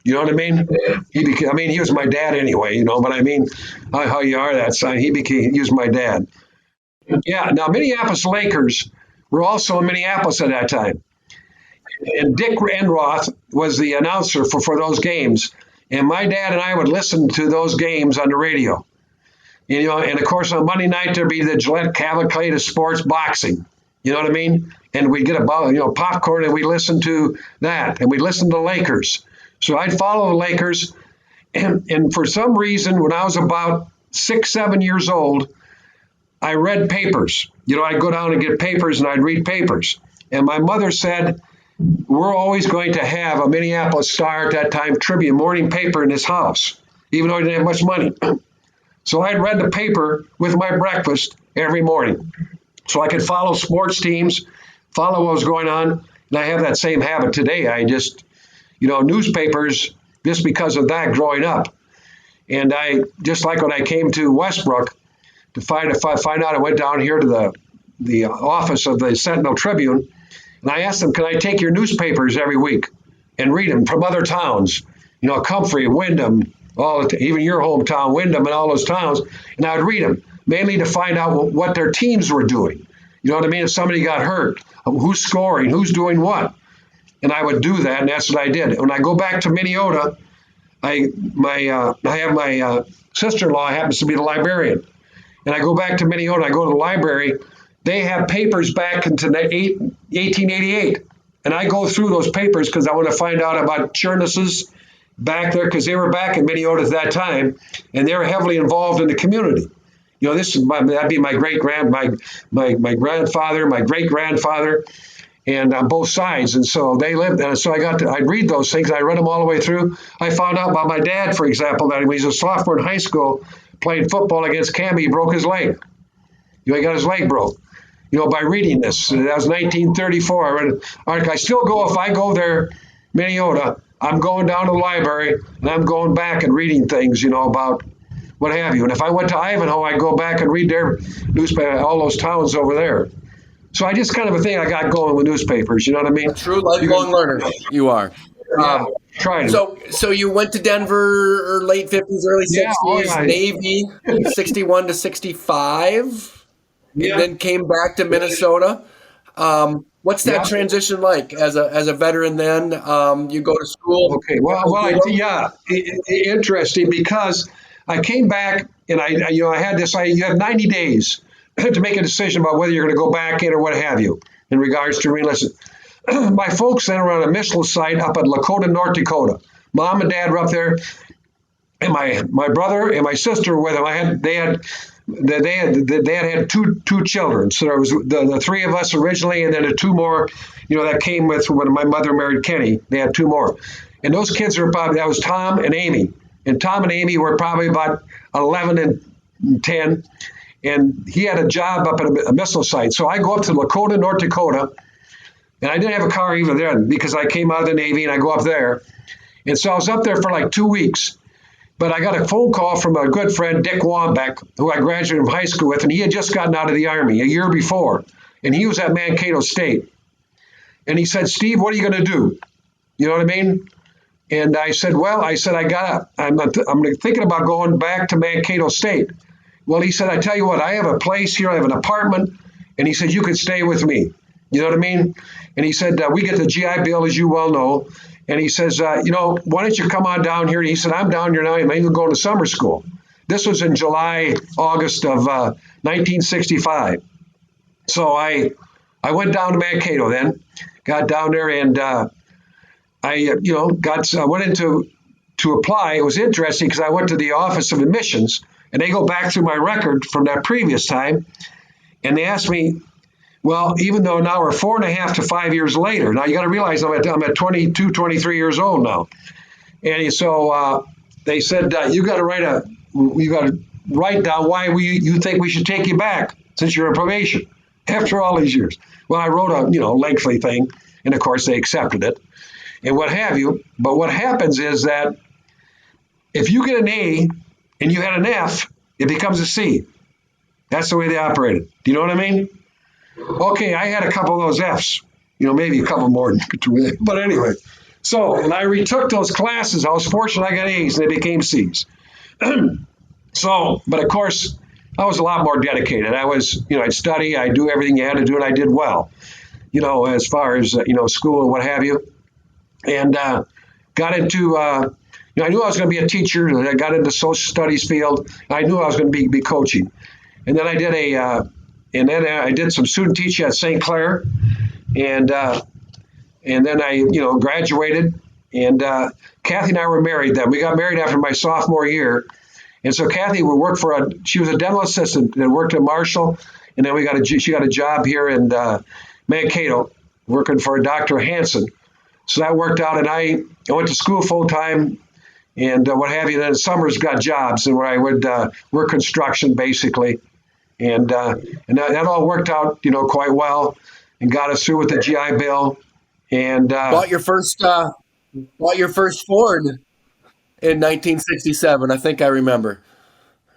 You know what I mean? He was my dad anyway, but I mean, how you are that son. He was my dad. Yeah. Now, Minneapolis Lakers were also in Minneapolis at that time. And Dick Enroth was the announcer for those games. And my dad and I would listen to those games on the radio. And of course, on Monday night, there'd be the Gillette Cavalcade of Sports Boxing. You know what I mean? And we'd get popcorn, and we listened to that. And we'd listen to the Lakers. So I'd follow the Lakers. And for some reason, when I was about 6, 7 years old, I read papers. I'd go down and get papers, and I'd read papers. And my mother said, we're always going to have a Minneapolis Star at that time Tribune morning paper in this house, even though I didn't have much money. So I'd read the paper with my breakfast every morning so I could follow sports teams, follow what was going on. And I have that same habit today. I just, newspapers, just because of that growing up. And I, just like when I came to Westbrook to find out, I went down here to the office of the Sentinel Tribune, and I asked them, can I take your newspapers every week and read them from other towns, Comfrey, Windham, even your hometown, Windham, and all those towns, and I would read them, mainly to find out what their teams were doing. You know what I mean? If somebody got hurt, who's scoring, who's doing what. And I would do that, and that's what I did. When I go back to Minneota, I have my sister-in-law happens to be the librarian. And I go back to Minneota, I go to the library, they have papers back into 1888. And I go through those papers because I want to find out about Kjornesses back there, because they were back in Minneota at that time, and they were heavily involved in the community. That'd be my my grandfather, my great-grandfather, and on both sides. And so they lived, and so I'd read those things. I read them all the way through. I found out about my dad, for example, that when he was a sophomore in high school, playing football against Canby, he broke his leg. He got his leg broke, by reading this. That was 1934. I read an article. I still go, if I go there, Minneota, I'm going down to the library, and I'm going back and reading things, about what have you. And if I went to Ivanhoe, I'd go back and read their newspaper, all those towns over there. So I just kind of a thing I got going with newspapers, you know what I mean? A true lifelong learner, you are. Yeah, trying. So you went to Denver late 50s, early 60s, yeah. Navy, 61 to 65. and Yeah. then came back to Minnesota. What's that Yeah. transition like as a veteran then? You go to school. Okay. Well, Freedom? yeah, interesting because I came back and I had this. You have 90 days to make a decision about whether you're going to go back in or what have you in regards to reenlistment. My folks then were on a missile site up at Lakota, North Dakota. Mom and Dad were up there, and my brother and my sister were with them. They had two children. So there was the three of us originally, and then the two more, that came with when my mother married Kenny. They had two more, and those kids were probably that was Tom and Amy, and Tom and Amy were probably about 11 and 10, and he had a job up at a missile site. So I go up to Lakota, North Dakota, and I didn't have a car even then because I came out of the Navy and I go up there, and so I was up there for like 2 weeks. But I got a phone call from a good friend, Dick Wambeck, who I graduated from high school with, and he had just gotten out of the Army a year before. And he was at Mankato State. And he said, Steve, what are you going to do? You know what I mean? And I said, I'm thinking about going back to Mankato State. Well, he said, I tell you what, I have a place here, I have an apartment. And he said, you could stay with me. You know what I mean? And he said, we get the GI Bill, as you well know. And he says, why don't you come on down here? And he said, I'm down here now. I'm even going to summer school. This was in August of 1965. So I went down to Mankato then, got down there, and I went into to apply. It was interesting because I went to the Office of Admissions, and they go back through my record from that previous time, and they asked me, well, even though now we're 4.5 to 5 years later, now you got to realize I'm at 22, 23 years old now. And so they said, you got to write down why you think we should take you back since you're in probation after all these years. Well, I wrote a, lengthy thing, and of course they accepted it and what have you. But what happens is that if you get an A and you had an F, it becomes a C. That's the way they operated. Do you know what I mean? Okay, I had a couple of those Fs, maybe a couple more, but anyway. So when I retook those classes, I was fortunate I got A's and they became C's. But of course, I was a lot more dedicated. I was, I'd study, I'd do everything you had to do, and I did well, as far as, school and what have you. And got into, I knew I was going to be a teacher, and I got into social studies field. I knew I was going to be coaching. And then I did some student teaching at St. Clair, and then I, graduated. And Cathy and I were married then. We got married after my sophomore year, and so Cathy would work she was a dental assistant that worked at Marshall, and then she got a job here in Mankato, working for Dr. Hansen. So that worked out, and I went to school full time, and what have you. Then in summers got jobs, and where I would work construction basically. And that all worked out, quite well, and got us through with the GI Bill. And Bought your first Ford in 1967. I think I remember.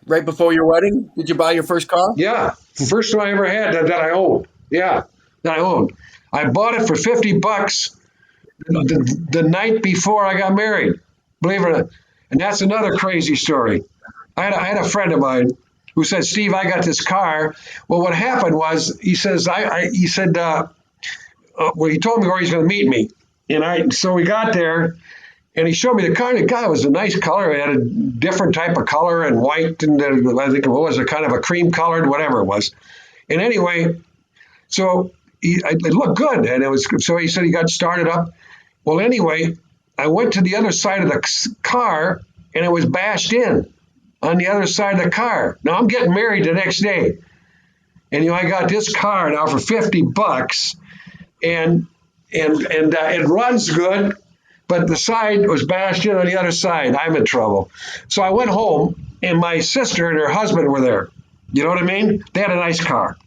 Right before your wedding, did you buy your first car? yeah, the first one I ever had that I owned. Yeah, that I owned. I bought it for $50 the night before I got married. Believe it or not. And that's another crazy story. I had a friend of mine who said, Steve, I got this car. Well, what happened was, he says, he told me where he's going to meet me. So we got there, and he showed me the car. The guy was a nice color. It had a different type of color and white, and I think it was a kind of a cream colored, whatever it was. And anyway, so it looked good. And so he said he got started up. Well, anyway, I went to the other side of the car, and it was bashed in on the other side of the car. Now I'm getting married the next day, and I got this car now for $50, and it runs good, but the side was bashed in on the other side. I'm in trouble. So I went home, and my sister and her husband were there. You know what I mean? They had a nice car,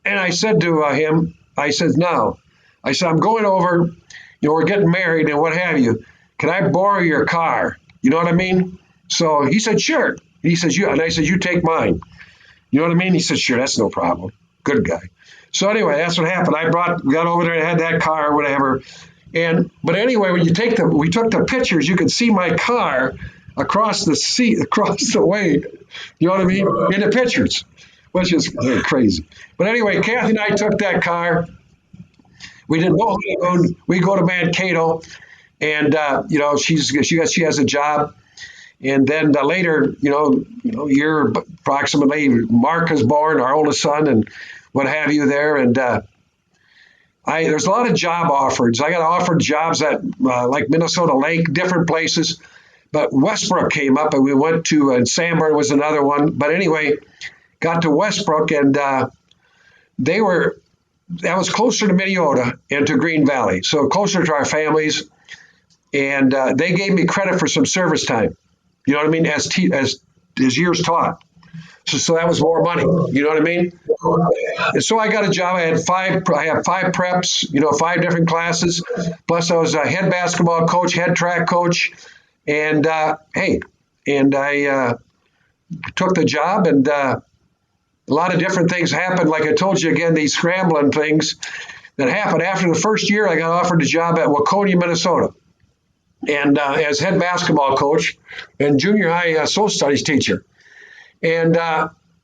and I said to him, I'm going over. We're getting married and what have you. Can I borrow your car? You know what I mean? So he said, sure. He says, and I said, you take mine. You know what I mean? He said, sure, that's no problem. Good guy. So anyway, that's what happened. Got over there and had that car or whatever. But anyway, when we took the pictures, you could see my car across the way. You know what I mean? In the pictures. which is crazy. But anyway, Kathy and I took that car. We did no honeymoon. We go to Mankato, and she has a job. And then later, year approximately, Mark is born, our oldest son, and what have you there. And there's a lot of job offers. I got offered jobs at like Minnesota Lake, different places. But Westbrook came up, and we went to, and Sanborn was another one. But anyway, got to Westbrook, and that was closer to Minneota and to Green Valley, so closer to our families. And they gave me credit for some service time. You know what I mean? As years taught. So that was more money. You know what I mean? And so I got a job. I had five preps, 5 different classes. Plus I was a head basketball coach, head track coach. And I took the job, and a lot of different things happened. Like I told you again, these scrambling things that happened. After the first year, I got offered a job at Waconia, Minnesota, and as head basketball coach and junior high social studies teacher. And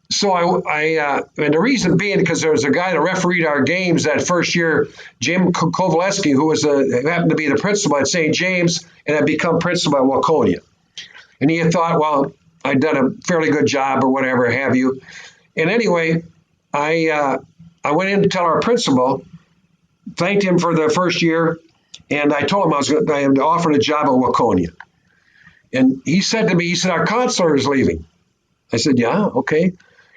so and the reason being because there was a guy that refereed our games that first year, Jim Kovaleski, who happened to be the principal at St. James and had become principal at Waconia. And he had thought, well, I'd done a fairly good job or whatever have you. And anyway, I went in to tell our principal, thanked him for the first year, and I told him I had offered a job at Waconia. And he said to me, our counselor is leaving. I said, yeah, okay.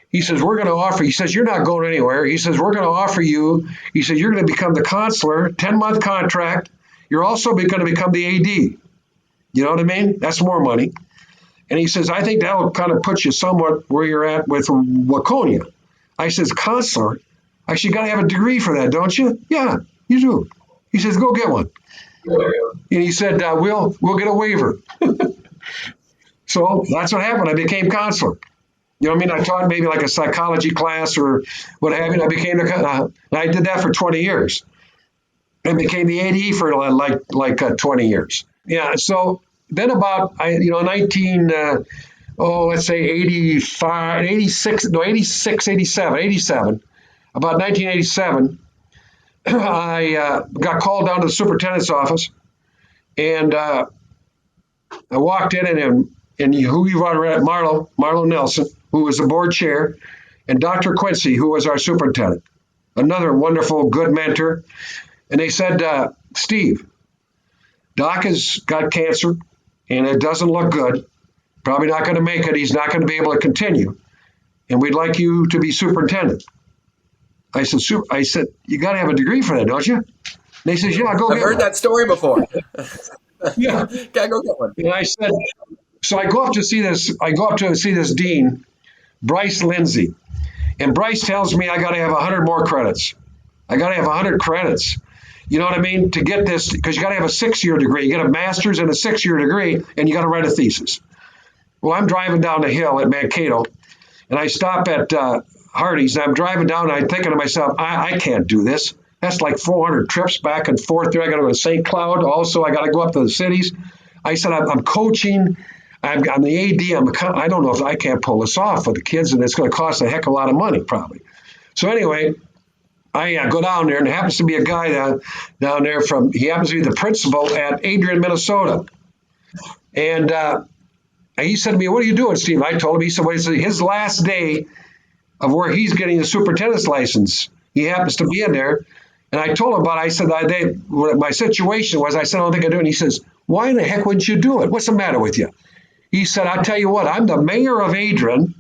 He says, we're going to offer, he says, you're not going anywhere. He says, we're going to offer you, he said, you're going to become the counselor, 10-month contract. You're also going to become the AD. You know what I mean? That's more money. And he says, I think that'll kind of put you somewhat where you're at with Waconia. I says, counselor? I said, you got to have a degree for that, don't you? Yeah, you do. He says, go get one. And he said, we'll get a waiver. So that's what happened. I became counselor. You know what I mean? I taught maybe like a psychology class or what have you. I became I did that for 20 years. I became the AD for like 20 years. Yeah. So then about, 87, about 1987, I got called down to the superintendent's office, and I walked in, and who you brought at Marlo Nelson, who was the board chair, and Dr. Quincy, who was our superintendent, another wonderful, good mentor. And they said, Steve, Doc has got cancer, and it doesn't look good. Probably not going to make it. He's not going to be able to continue. And we'd like you to be superintendent. I said, you got to have a degree for that, don't you? And they said, yeah, go get one. I've heard that story before. Yeah. Gotta go get one. And I said, so I go up to see this dean, Bryce Lindsay. And Bryce tells me I got to have 100 more credits. I got to have 100 credits. You know what I mean? To get this, because you got to have a 6-year degree. You get a master's and a 6-year degree, and you got to write a thesis. Well, I'm driving down the hill at Mankato, and I stop at Hardee's, and I'm driving down, and I'm thinking to myself, I can't do this. That's like 400 trips back and forth there. I got to go to St. Cloud. Also, I got to go up to the cities. I said, I'm coaching. I'm the AD. I don't know if I can't pull this off for the kids, and it's going to cost a heck of a lot of money, probably. So anyway, I go down there, and there happens to be a guy down there he happens to be the principal at Adrian, Minnesota. And he said to me, what are you doing, Steve? I told him, he said, well, it's his last day of where he's getting the superintendent's license. He happens to be in there. And I told him about it. I said, what my situation was, I said, I don't think I do. And he says, why in the heck wouldn't you do it? What's the matter with you? He said, I'll tell you what, I'm the mayor of Adrian.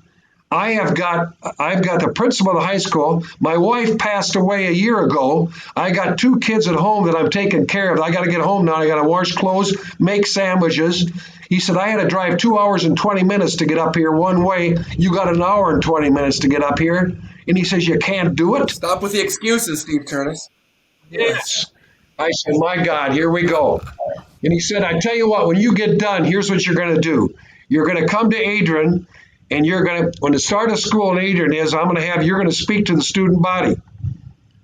I've got the principal of the high school. My wife passed away a year ago. I got 2 kids at home that I'm taking care of. I got to get home now. I got to wash clothes, make sandwiches. He said, I had to drive 2 hours and 20 minutes to get up here one way. You got an hour and 20 minutes to get up here. And he says, you can't do it? Stop with the excuses, Steve Kjorness. Yes. I said, my God, here we go. And he said, I tell you what, when you get done, here's what you're going to do. You're going to come to Adrian, and you're going to, when the start of school in Adrian is, you're going to speak to the student body. And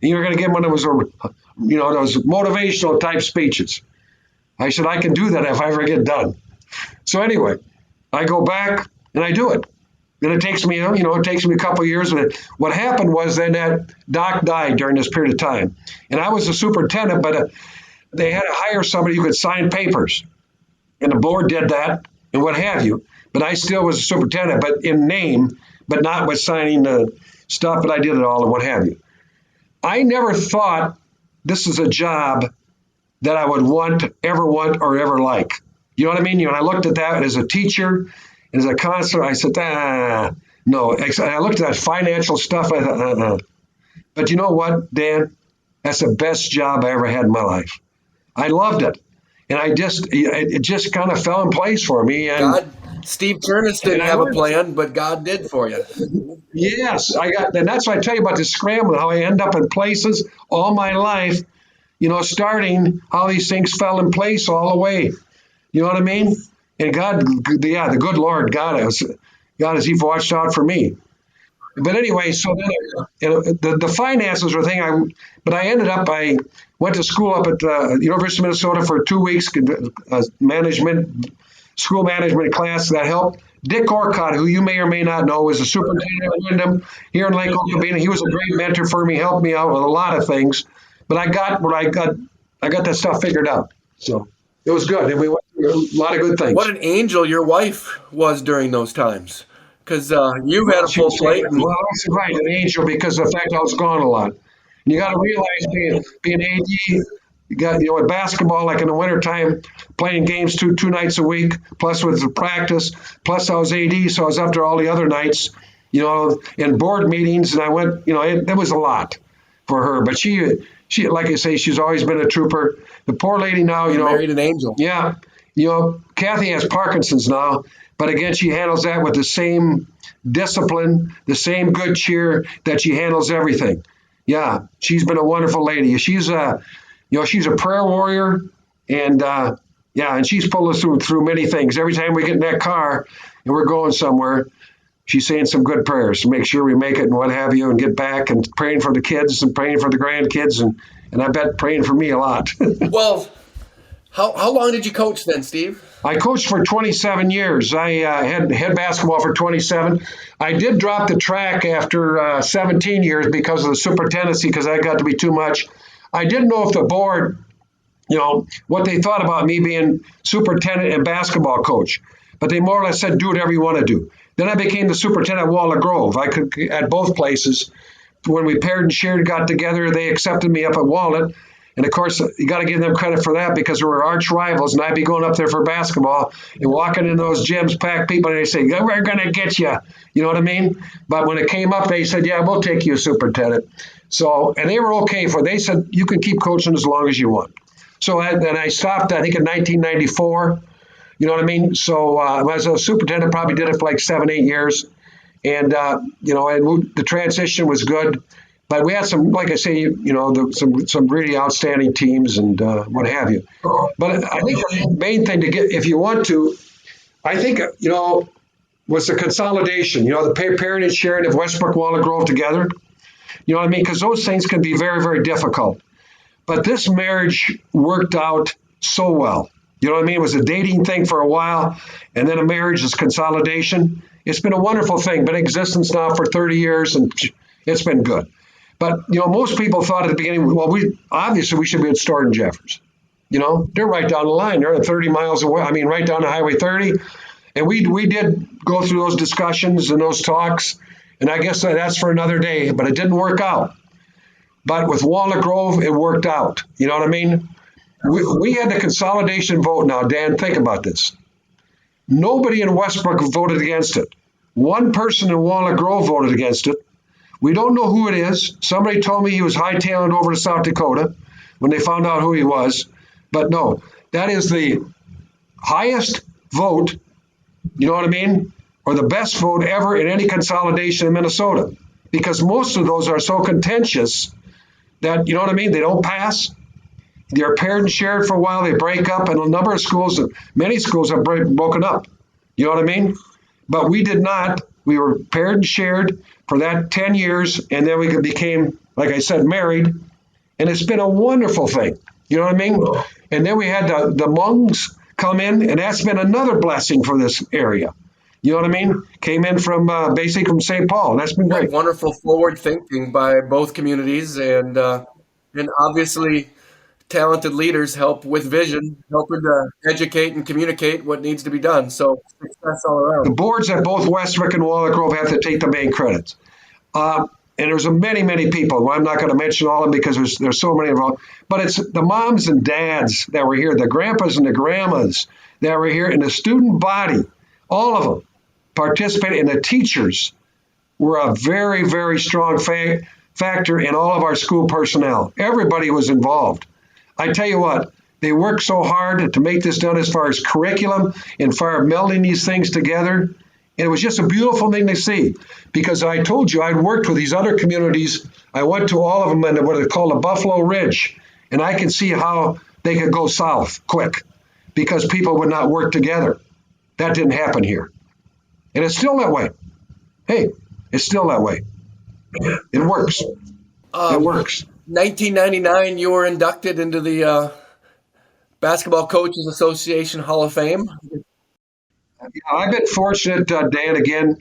you're going to give one of those motivational type speeches. I said, I can do that if I ever get done. So anyway, I go back and I do it. And it takes me, it takes me a couple of years. But what happened was then that doc died during this period of time. And I was the superintendent, but they had to hire somebody who could sign papers. And the board did that and what have you. But I still was a superintendent, but in name, but not with signing the stuff, but I did it all and what have you. I never thought this is a job that I would ever want or ever like. You know what I mean? When I looked at that as a teacher, and as a counselor, I said, no. I looked at that financial stuff. I thought, But you know what, Dan? That's the best job I ever had in my life. I loved it. And it just kind of fell in place for me. And Steve Kjorness didn't have a plan, but God did for you. yes, and that's what I tell you about the scrambling, how I end up in places all my life, starting how these things fell in place all the way. You know what I mean? And God, the good Lord got us. God, as He watched out for me. But anyway, so then the finances were a thing. But I went to school up at the University of Minnesota for 2 weeks, school management class that helped. Dick Orcott, who you may or may not know, was the superintendent at Wyndham here in Lake Okabena. He was a great mentor for me, helped me out with a lot of things. But I got that stuff figured out. So it was good. And we went through a lot of good things. What an angel your wife was during those times. Because you had a full plate. Well, that's right, an angel, because of the fact I was gone a lot. And you got to realize being AD, you got, with basketball, like in the wintertime, playing games two nights a week, plus with the practice, plus I was AD, so I was up there all the other nights, in board meetings, and I went, it was a lot for her. But she, like I say, she's always been a trooper. The poor lady now, married an angel. Yeah. Cathy has Parkinson's now, but again, she handles that with the same discipline, the same good cheer that she handles everything. Yeah, she's been a wonderful lady. She's a prayer warrior, and and she's pulled us through many things. Every time we get in that car and we're going somewhere, she's saying some good prayers to make sure we make it and what have you, and get back, and praying for the kids and praying for the grandkids, and I bet praying for me a lot. Well, how long did you coach then, Steve? I coached for 27 years. I had head basketball for 27. I did drop the track after 17 years because of the superintendency, because that got to be too much. I didn't know if the board, what they thought about me being superintendent and basketball coach, but they more or less said, do whatever you want to do. Then I became the superintendent at Walnut Grove. I could at both places. When we paired and shared got together, they accepted me up at Walnut. And of course, you got to give them credit for that, because we were arch rivals, and I'd be going up there for basketball and walking in those gyms, packed people, and they say, we're going to get you. You know what I mean? But when it came up, they said, yeah, we'll take you as superintendent. So, and they were okay for it. They said, you can keep coaching as long as you want. So then I stopped, I think, in 1994. You know what I mean? So as a superintendent, probably did it for like 7-8 years. And, and the transition was good. But we had some, like I say, some really outstanding teams and what have you. But I think the main thing to get, if you want to, I think, was the consolidation, the pairing and sharing of Westbrook, Walnut Grove together. You know what I mean? Because those things can be very, very difficult. But this marriage worked out so well. You know what I mean? It was a dating thing for a while, and then a marriage is consolidation. It's been a wonderful thing, been in existence now for 30 years, and it's been good. But, most people thought at the beginning, well, we should be at Stoughton Jeffers. They're right down the line. They're 30 miles away. I mean, right down to Highway 30. And we did go through those discussions and those talks. And I guess that's for another day, but it didn't work out. But with Walnut Grove, it worked out. You know what I mean? We had the consolidation vote now. Dan, think about this. Nobody in Westbrook voted against it. One person in Walnut Grove voted against it. We don't know who it is. Somebody told me he was hightailing over to South Dakota when they found out who he was. But no, that is the highest vote, you know what I mean, or the best vote ever in any consolidation in Minnesota, because most of those are so contentious that, you know what I mean, they don't pass. They're paired and shared for a while. They break up, and a number of schools, many schools have broken up. You know what I mean? But we did not. We were paired and shared for that 10 years, and then we became, like I said, married, and it's been a wonderful thing. You know what I mean? And then we had the Mungs come in, and that's been another blessing for this area. You know what I mean? Came in from basically from St. Paul. And that's been Yeah, great. wonderful forward thinking by both communities, and obviously talented leaders help with vision, helping to educate and communicate what needs to be done. So success all The around. boards at both Westwick and Walnut Grove have to take the main credits. And there's many, many people. Well, I'm not going to mention all of them because there's so many involved. But it's the moms and dads that were here, the grandpas and the grandmas that were here, and the student body, all of them participated, and the teachers were a very, very strong factor in all of our school personnel. Everybody was involved. I tell you what, they worked so hard to make this done as far as curriculum and far melding these things together. And it was just a beautiful thing to see because I told you I'd worked with these other communities. I went to all of them in what they call the Buffalo Ridge, and I can see how they could go south quick because people would not work together. That didn't happen here. And it's still that way. Hey, it's still that way. It works. It Um, works. 1999, you were inducted into the Basketball Coaches Association Hall of Fame. I've been fortunate, Dan. Again,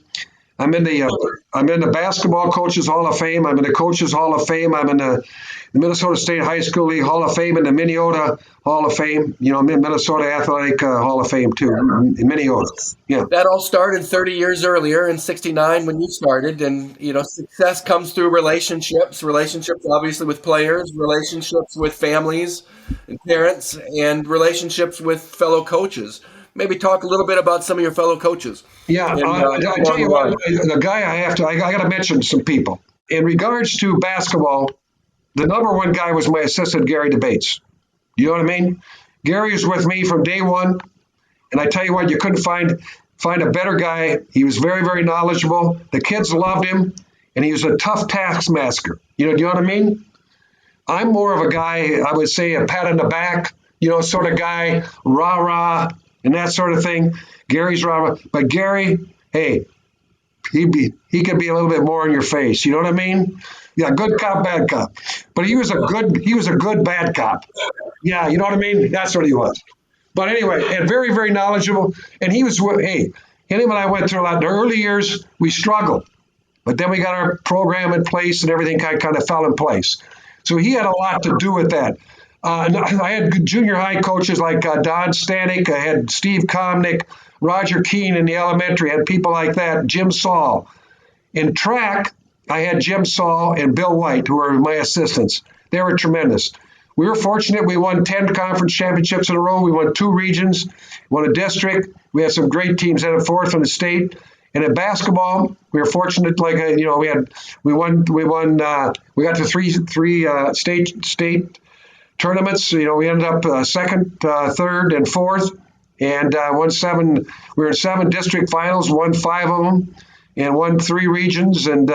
I'm in the Basketball Coaches Hall of Fame. I'm in the Coaches Hall of Fame. I'm in the Minnesota State High School League Hall of Fame and the Minnesota Hall of Fame. You know, Minnesota Athletic Hall of Fame too in Minnesota. Yeah, That all started 30 years earlier in 69 when you started. And, success comes through relationships obviously with players, relationships with families and parents, and relationships with fellow coaches. Maybe talk a little bit about some of your fellow coaches yeah. and I tell along the you what, line. the guy I got to mention some people in regards to basketball. The number one guy was my assistant, Gary DeBates. You know what I mean? Gary was with me from day one. And I tell you what, you couldn't find a better guy. He was very, very knowledgeable. The kids loved him, and he was a tough taskmaster. Do you know what I mean? I'm more of a guy, I would say, a pat on the back, sort of guy, rah rah, and that sort of thing. Gary's rah rah, but Gary, hey, he could be a little bit more in your face. You know what I mean? Yeah, good cop, bad cop. But he was a good bad cop. Yeah, you know what I mean? That's what he was. But anyway, and very, very knowledgeable. And he was, hey, him and I went through a lot. In the early years, we struggled. But then we got our program in place and everything kind of fell in place. So he had a lot to do with that. And I had junior high coaches like Don Stanek. I had Steve Kjorness, Roger Keene in the elementary. I had people like that, Jim Saul. In track, I had Jim Saul and Bill White, who were my assistants. They were tremendous. We were fortunate. We won 10 conference championships in a row. We won 2 regions, won a district. We had some great teams, had a 4th in the state. And in basketball, we were fortunate. Like we got to three state tournaments. We ended up second, third, and fourth, and won 7. We were in 7 district finals, won 5 of them, and won 3 regions, and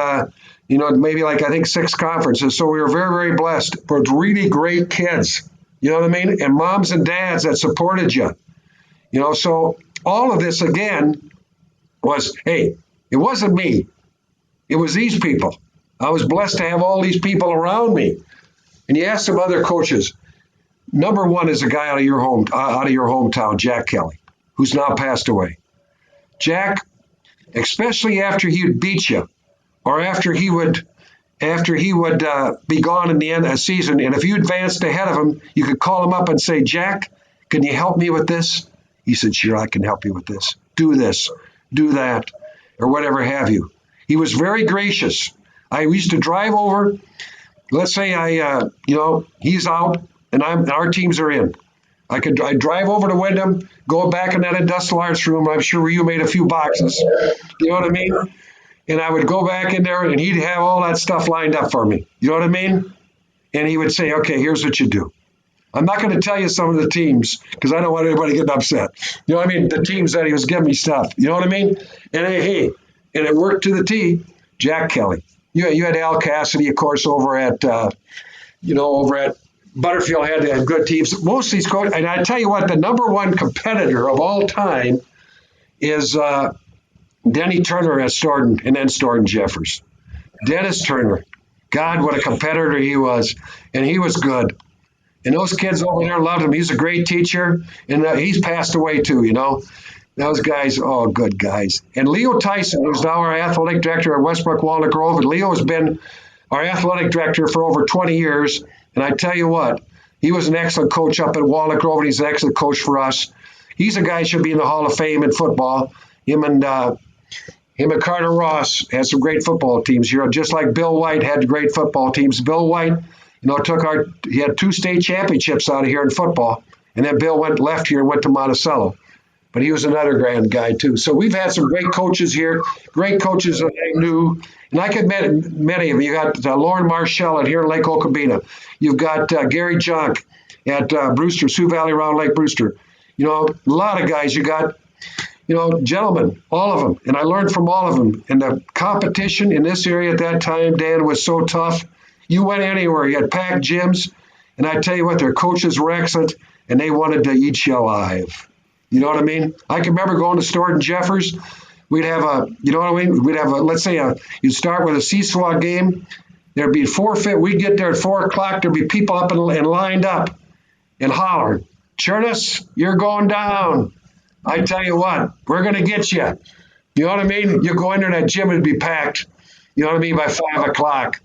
maybe I think 6 conferences. So we were very, very blessed with really great kids. You know what I mean? And moms and dads that supported you. So all of this again was, hey, it wasn't me. It was these people. I was blessed to have all these people around me. And you ask some other coaches. Number one is a guy out of your hometown, Jack Kelly, who's now passed away. Jack, especially after he would beat you, or after he would be gone in the end of the season, and if you advanced ahead of him, you could call him up and say, Jack, can you help me with this? He said, sure, I can help you with this. Do this, do that, or whatever have you. He was very gracious. I used to drive over. Let's say he's out and our teams are in. I'd drive over to Wyndham, go back in that industrial arts room. I'm sure you made a few boxes. You know what I mean? And I would go back in there and he'd have all that stuff lined up for me. You know what I mean? And he would say, okay, here's what you do. I'm not going to tell you some of the teams because I don't want anybody getting upset. You know what I mean? The teams that he was giving me stuff. You know what I mean? And hey, and it worked to the T. Jack Kelly. You had Al Cassidy, of course, over at Butterfield had good teams. Most of these coaches, and I tell you what, the number one competitor of all time is Denny Turner at Staunton and then Staunton Jeffers. Dennis Turner, God, what a competitor he was, and he was good. And those kids over there loved him. He's a great teacher, and he's passed away too. Those guys, oh, good guys. And Leo Tyson, who's now our athletic director at Westbrook Walnut Grove, and Leo has been our athletic director for over 20 years. And I tell you what, he was an excellent coach up at Walnut Grove, and he's an excellent coach for us. He's a guy who should be in the Hall of Fame in football. Him and Carter Ross had some great football teams. Just like Bill White had great football teams. Bill White, he had 2 state championships out of here in football, and then Bill left here and went to Monticello. But he was another grand guy too. So we've had some great coaches here, great coaches that I knew, and I could met many of them. You got Lauren Marshall here in Lake Okabena. You've got Gary Junk at Brewster, Sioux Valley around Lake Brewster. A lot of guys. You got, gentlemen, all of them, and I learned from all of them. And the competition in this area at that time, Dan, was so tough. You went anywhere. You had packed gyms, and I tell you what, their coaches were excellent, and they wanted to eat you alive. You know what I mean? I can remember going to Stoughton Jeffers. We'd have let's say you'd start with a seesaw game. There'd be forfeit. We'd get there at 4 o'clock. There'd be people up and lined up and holler, Kjorness, you're going down. I tell you what, we're going to get you. You know what I mean? You go in there, that gym would be packed. You know what I mean? By 5 o'clock.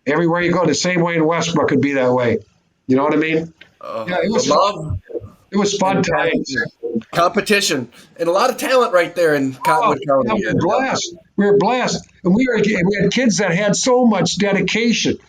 Everywhere you go, the same way in Westbrook would be that way. You know what I mean? Yeah, it was fun. It was fun times. Competition and a lot of talent right there in Cottonwood County. We were blessed. We were blessed, and we had kids that had so much dedication,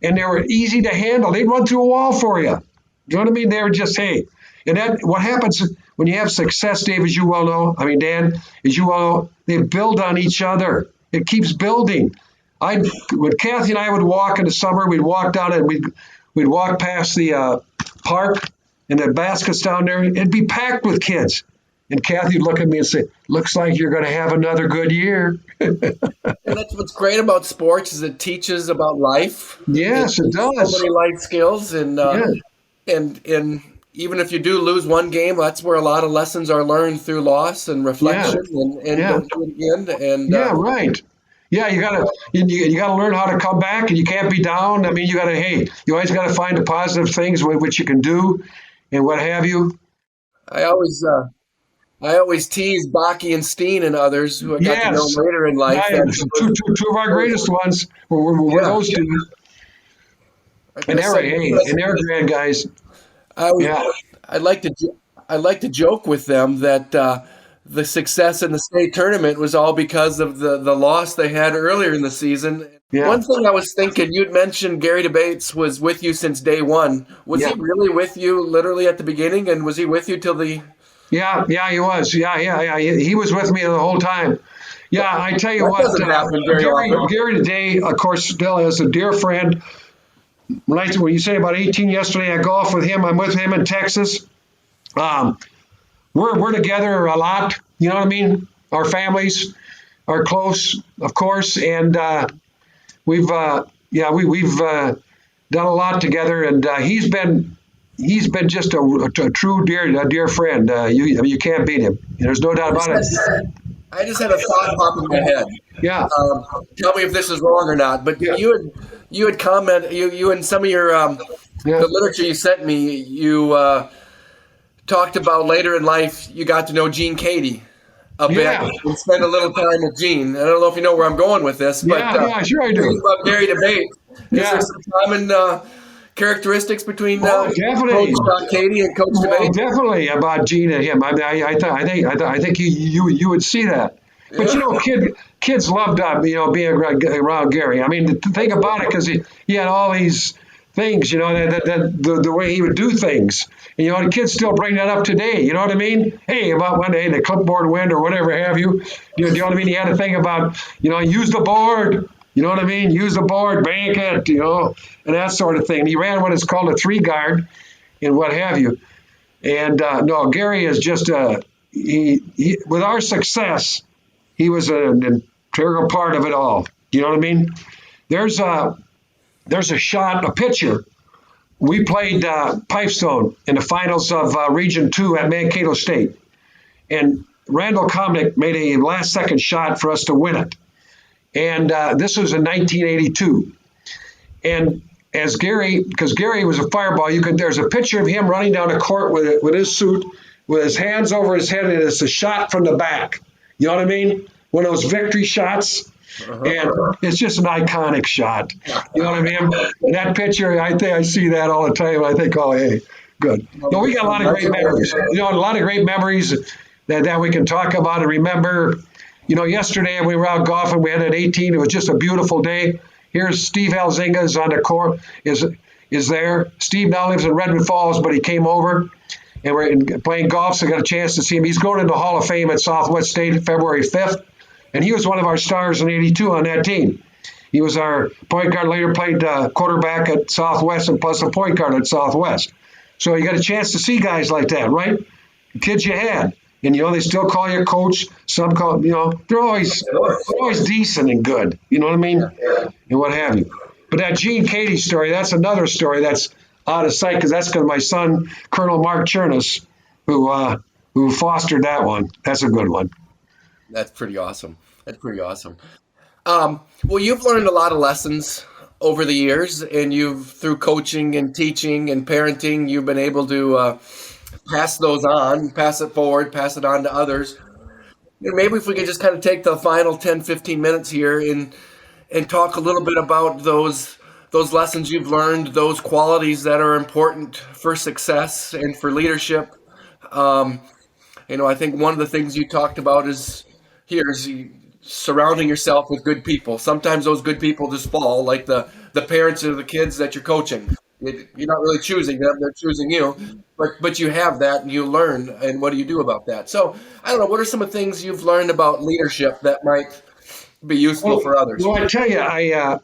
and they were easy to handle. They'd run through a wall for you. You know what I mean? They were just and that what happens when you have success, Dave, as you well know. I mean, Dan, as you well know, they build on each other. It keeps building. When Cathy and I would walk in the summer, we'd walk down and we'd walk past the park. And the baskets down there, it'd be packed with kids. And Cathy would look at me and say, looks like you're going to have another good year. And that's what's great about sports is it teaches about life. Yes, it does. So many life skills. And even if you do lose one game, that's where a lot of lessons are learned through loss and reflection and do it again. Right. Yeah, you gotta learn how to come back, and you can't be down. I mean, you always gotta find the positive things which you can do. And what have you? I always tease Baki and Steen and others who I got to know later in life. Two of our greatest ones were those two. And they're grand guys. I'd like to joke with them that the success in the state tournament was all because of the loss they had earlier in the season. Yeah. One thing I was thinking, you'd mentioned Gary DeBates was with you since day one. Was he really with you literally at the beginning, and was he with you till the... Yeah, he was. Yeah. He was with me the whole time. Yeah, I tell you what, Gary today, of course, still is a dear friend. When you say about 18 yesterday, I golfed with him. I'm with him in Texas. We're together a lot. You know what I mean? Our families are close, of course, and we've done a lot together. And he's been just a true dear friend. You can't beat him. There's no doubt about it. I just had a thought pop in my head. Yeah. Tell me if this is wrong or not. But you had commented, you in some of your the literature you sent me, you talked about later in life you got to know Gene Cady a bit and spend a little time with Gene. I don't know if you know where I'm going with this, but sure I do. About Gary DeBate. Is there some common characteristics between Coach Cady and Coach DeBate? Definitely about Gene and him. I think you would see that. But kids loved being around Gary. I mean, think about it, because he had all these things, that the way he would do things. And, the kids still bring that up today. You know what I mean? Hey, about one day the clipboard went or whatever have you. You know what I mean? He had a thing about, use the board. You know what I mean? Use the board, bank it, and that sort of thing. And he ran what is called a 3-guard and what have you. And Gary is just he with our success, he was an integral part of it all. You know what I mean? There's a picture. We played Pipestone in the finals of Region 2 at Mankato State. And Randall Comnick made a last-second shot for us to win it. And this was in 1982. And because Gary was a fireball, there's a picture of him running down the court with his suit, with his hands over his head, and it's a shot from the back. You know what I mean? One of those victory shots. And it's just an iconic shot. You know what I mean? And that picture, I think I see that all the time. I think, oh, hey, good. No, we got a lot of great memories. You know, a lot of great memories that we can talk about and remember. You know, yesterday we were out golfing. We had an 18. It was just a beautiful day. Here's Steve Alzinga's on the court. Is there? Steve now lives in Redwood Falls, but he came over and we're playing golf. So I got a chance to see him. He's going into the Hall of Fame at Southwest State February 5th. And he was one of our stars in '82 on that team. He was our point guard, later played quarterback at Southwest and plus a point guard at Southwest. So you got a chance to see guys like that, right? The kids you had. And, you know, they still call you coach. Some call, you know, they're always decent and good. You know what I mean? And what have you. But that Gene Katie story, that's another story that's out of sight because that's because my son, Colonel Mark Kjorness, who fostered that one. That's a good one. That's pretty awesome. That's pretty awesome. Well, you've learned a lot of lessons over the years, and through coaching and teaching and parenting, you've been able to pass those on, pass it forward, pass it on to others. You know, maybe if we could just kind of take the final 10, 15 minutes here and talk a little bit about those lessons you've learned, those qualities that are important for success and for leadership. You know, I think one of the things you talked about is surrounding yourself with good people. Sometimes those good people just fall, like the parents of the kids that you're coaching. You're not really choosing them; they're choosing you. But you have that, and you learn. And what do you do about that? So I don't know. What are some of the things you've learned about leadership that might be useful for others? Well, I tell you,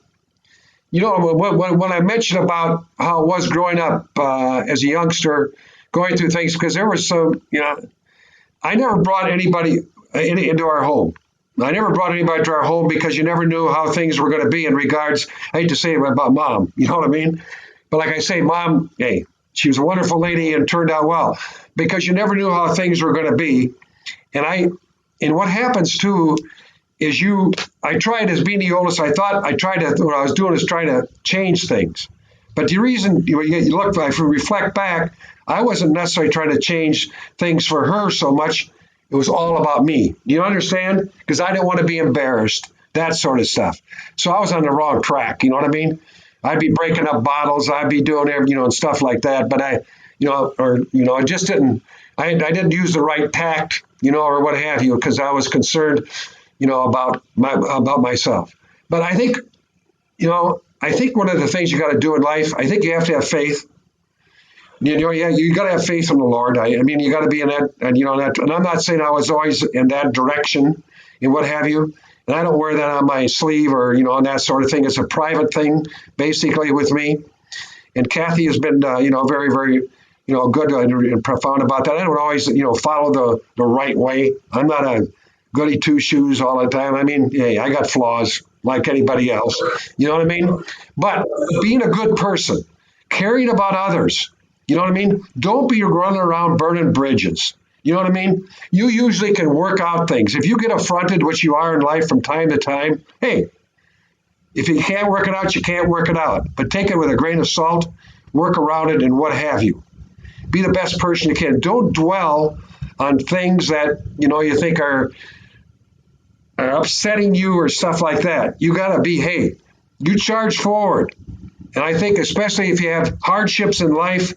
you know, when I mentioned about how it was growing up as a youngster, going through things, because there was some, you know, I never brought anybody into our home. I never brought anybody to our home because you never knew how things were going to be in regards. I hate to say it about mom, you know what I mean? But like I say, mom, hey, she was a wonderful lady and turned out well because you never knew how things were going to be. And what happens too is I tried as being the oldest, what I was doing is trying to change things. But the reason you look, if you reflect back, I wasn't necessarily trying to change things for her so much. It was all about me. Do you understand? Because I didn't want to be embarrassed, that sort of stuff. So I was on the wrong track. You know what I mean? I'd be breaking up bottles. I'd be doing, you know, and stuff like that. But I just didn't. I didn't use the right tact, you know, or what have you, because I was concerned, you know, about myself. But I think, you know, one of the things you got to do in life, I think you have to have faith. You know, yeah, you got to have faith in the Lord. I mean, you got to be in that, and you know, that. And I'm not saying I was always in that direction, and what have you. And I don't wear that on my sleeve or, you know, on that sort of thing. It's a private thing, basically, with me. And Cathy has been, you know, very, very, you know, good and profound about that. I don't always, you know, follow the right way. I'm not a goody two shoes all the time. I mean, yeah, I got flaws like anybody else. You know what I mean? But being a good person, caring about others. You know what I mean? Don't be running around burning bridges. You know what I mean? You usually can work out things. If you get affronted, which you are in life from time to time, hey, if you can't work it out, you can't work it out. But take it with a grain of salt, work around it, and what have you. Be the best person you can. Don't dwell on things that, you know, you think are upsetting you or stuff like that. You got to be, hey, you charge forward. And I think especially if you have hardships in life,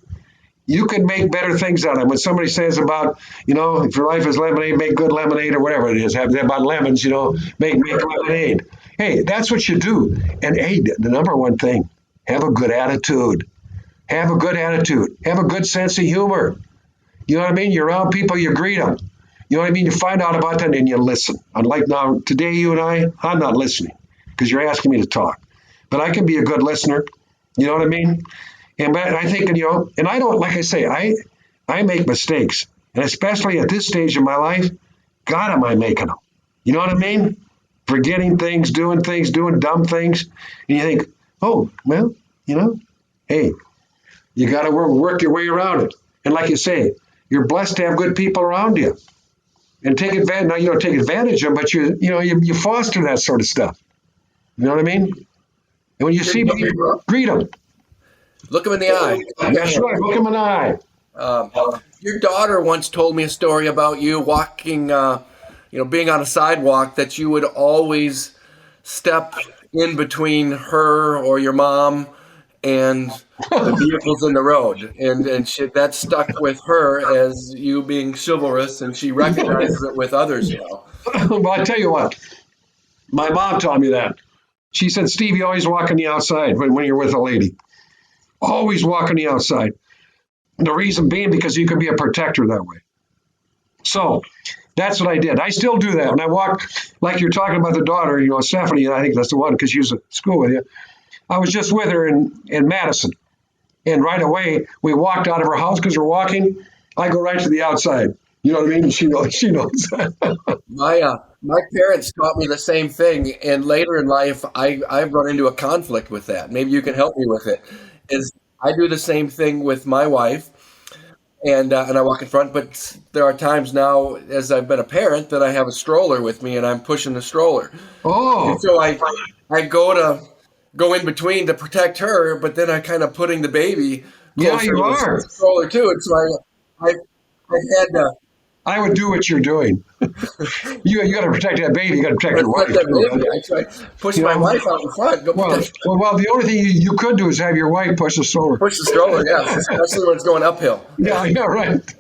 you can make better things out of them. When somebody says about, you know, if your life is lemonade, make good lemonade or whatever it is, have about lemons, you know, make lemonade. Hey, that's what you do. And hey, the number one thing, have a good attitude. Have a good attitude. Have a good sense of humor. You know what I mean? You're around people, you greet them. You know what I mean? You find out about them and you listen. Unlike now, today, you and I'm not listening because you're asking me to talk. But I can be a good listener. You know what I mean? And I think, you know, and I don't, like I say, I make mistakes. And especially at this stage of my life, God, am I making them? You know what I mean? Forgetting things, doing dumb things. And you think, oh, well, you know, hey, you got to work your way around it. And like you say, you're blessed to have good people around you. And take advantage, now you don't take advantage of them, but you foster that sort of stuff. You know what I mean? And when you see people, greet them. Look them in the eye. That's right. Look them in the eye. Um, your daughter once told me a story about you walking, being on a sidewalk, that you would always step in between her or your mom and the vehicles in the road, and that stuck with her as you being chivalrous, and she recognizes it with others now. Well, I tell you what, my mom taught me that. She said, Steve, you always walk on the outside when you're with a lady. Always walk on the outside. And the reason being because you can be a protector that way. So that's what I did. I still do that. When I walk, like you're talking about the daughter, Stephanie, I think that's the one because she was at school with you. I was just with her in Madison. And right away, we walked out of her house because we're walking. I go right to the outside. You know what I mean? She knows. My parents taught me the same thing, and later in life, I've run into a conflict with that. Maybe you can help me with it. Is I do the same thing with my wife, and I walk in front. But there are times now, as I've been a parent, that I have a stroller with me, and I'm pushing the stroller, and Oh, so I go in between to protect her, but then I kind of putting the baby yeah, closer you to the are. stroller too, and so I had to. I would do what you're doing. You got to protect that baby. You got to protect your Let wife that too, baby. right? I try push You my know. wife out in front. Go Well, protect, the only thing you could do is have your wife push the stroller. push the stroller. Yes, especially when it's going uphill. Yeah, yeah, right.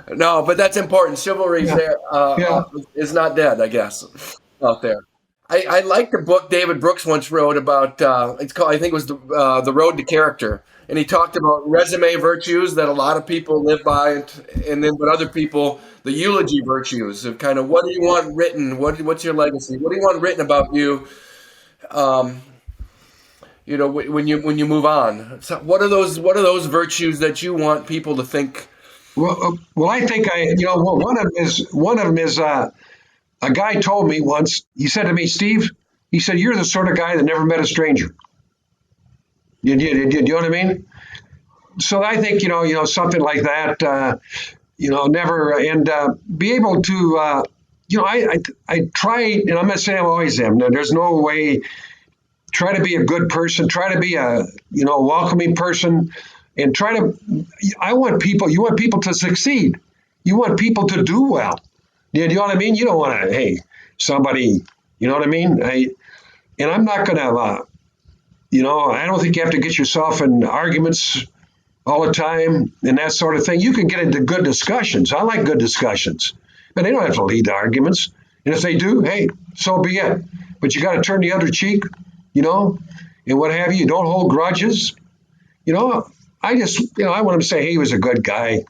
No, but that's important. Chivalry's Yeah, there yeah. is not dead, I guess, out there. I like the book David Brooks once wrote about. It's called, I think it was the Road to Character, and he talked about resume virtues that a lot of people live by, and then but other people the eulogy virtues of kind of what do you want written, what's your legacy, what do you want written about you, um, when you move on. So what are those virtues that you want people to think? Well, I think one of them is a guy told me once. He said to me, Steve, he said, you're the sort of guy that never met a stranger. You know what I mean? So I think something like that. Never and be able to. I try, and I'm not saying I always am. No, there's no way. Try to be a good person. Try to be a welcoming person, and try to. I want people. You want people to succeed. You want people to do well. You know what I mean? You don't want to. Hey, somebody. You know what I mean? And I'm not going to. I don't think you have to get yourself in arguments all the time and that sort of thing. You can get into good discussions. I like good discussions, but they don't have to lead the arguments. And if they do, hey, so be it. But you got to turn the other cheek, and what have you. Don't hold grudges. You know, I just, I want him to say, hey, he was a good guy.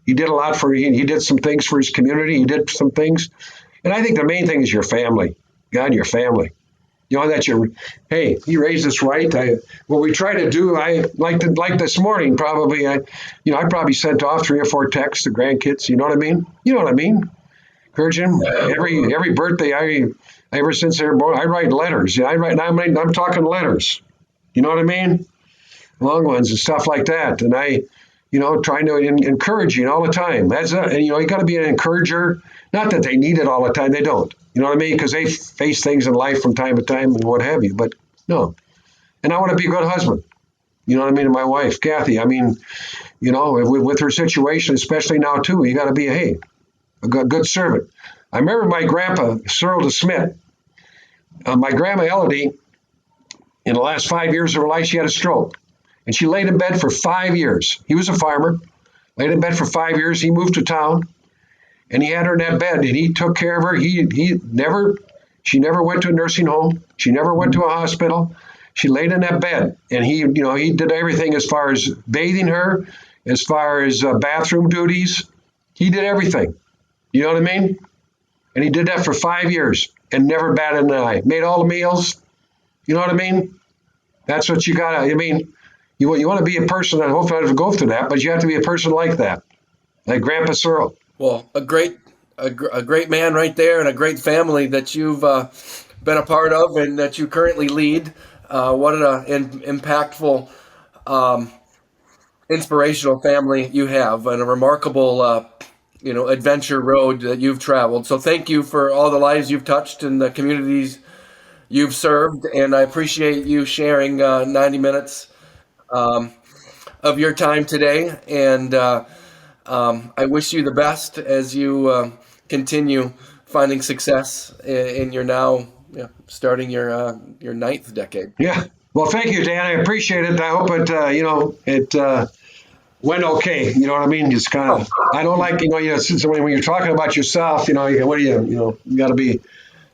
He did a lot he did some things for his community. He did some things. And I think the main thing is your family, God, your family. That hey, he raised us right. What we try to do, I like this morning, probably, I probably sent off 3 or 4 texts to grandkids. You know what I mean? You know what I mean? Encourage them. Every birthday, ever since they were born, I write letters. I write, I'm talking letters. You know what I mean? Long ones and stuff like that. And trying to encourage you all the time. And you got to be an encourager. Not that they need it all the time. They don't. You know what I mean? Because they face things in life from time to time and what have you. But no. And I want to be a good husband. You know what I mean? And my wife, Cathy. I mean, with her situation, especially now too, you got to be a good servant. I remember my grandpa, Cyril DeSmith. My grandma Elodie, in the last 5 years of her life, she had a stroke. And she laid in bed for 5 years. He was a farmer, laid in bed for 5 years. He moved to town, and he had her in that bed, and he took care of her. She never went to a nursing home. She never went to a hospital. She laid in that bed, and he did everything as far as bathing her, as far as bathroom duties. He did everything. You know what I mean? And he did that for 5 years and never batted an eye. Made all the meals. You know what I mean? That's what you got. I mean, you want to be a person that hopefully doesn't go through that, but you have to be a person like that, like Grandpa Cyril. Well, a great man right there, and a great family that you've been a part of and that you currently lead. What an impactful, inspirational family you have, and a remarkable, adventure road that you've traveled. So thank you for all the lives you've touched and the communities you've served, and I appreciate you sharing 90 minutes of your time today, and I wish you the best as you continue finding success in your now starting your ninth decade. Yeah. Well, thank you, Dan. I appreciate it. I hope it went okay. You know what I mean? Just kind of, I don't like, since when you're talking about yourself, what do you got to be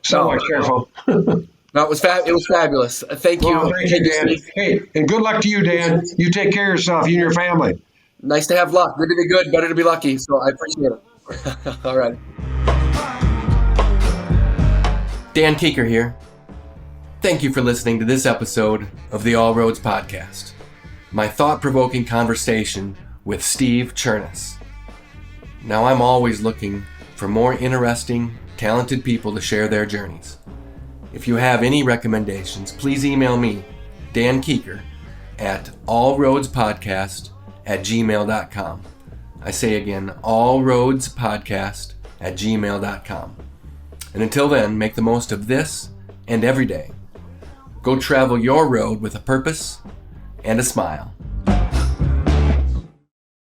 somewhat careful. No, it was fabulous. Thank you. Well, thank you, Dan. Hey, and good luck to you, Dan. You take care of yourself, you and your family. Nice to have luck. Good to be good, better to be lucky. So I appreciate it. All right. Dan Keeker here. Thank you for listening to this episode of the All Roads Podcast, my thought-provoking conversation with Steve Kjorness. Now, I'm always looking for more interesting, talented people to share their journeys. If you have any recommendations, please email me, Dan Keeker, at allroadspodcast@gmail.com. I say again, allroadspodcast@gmail.com. And until then, make the most of this and every day. Go travel your road with a purpose and a smile.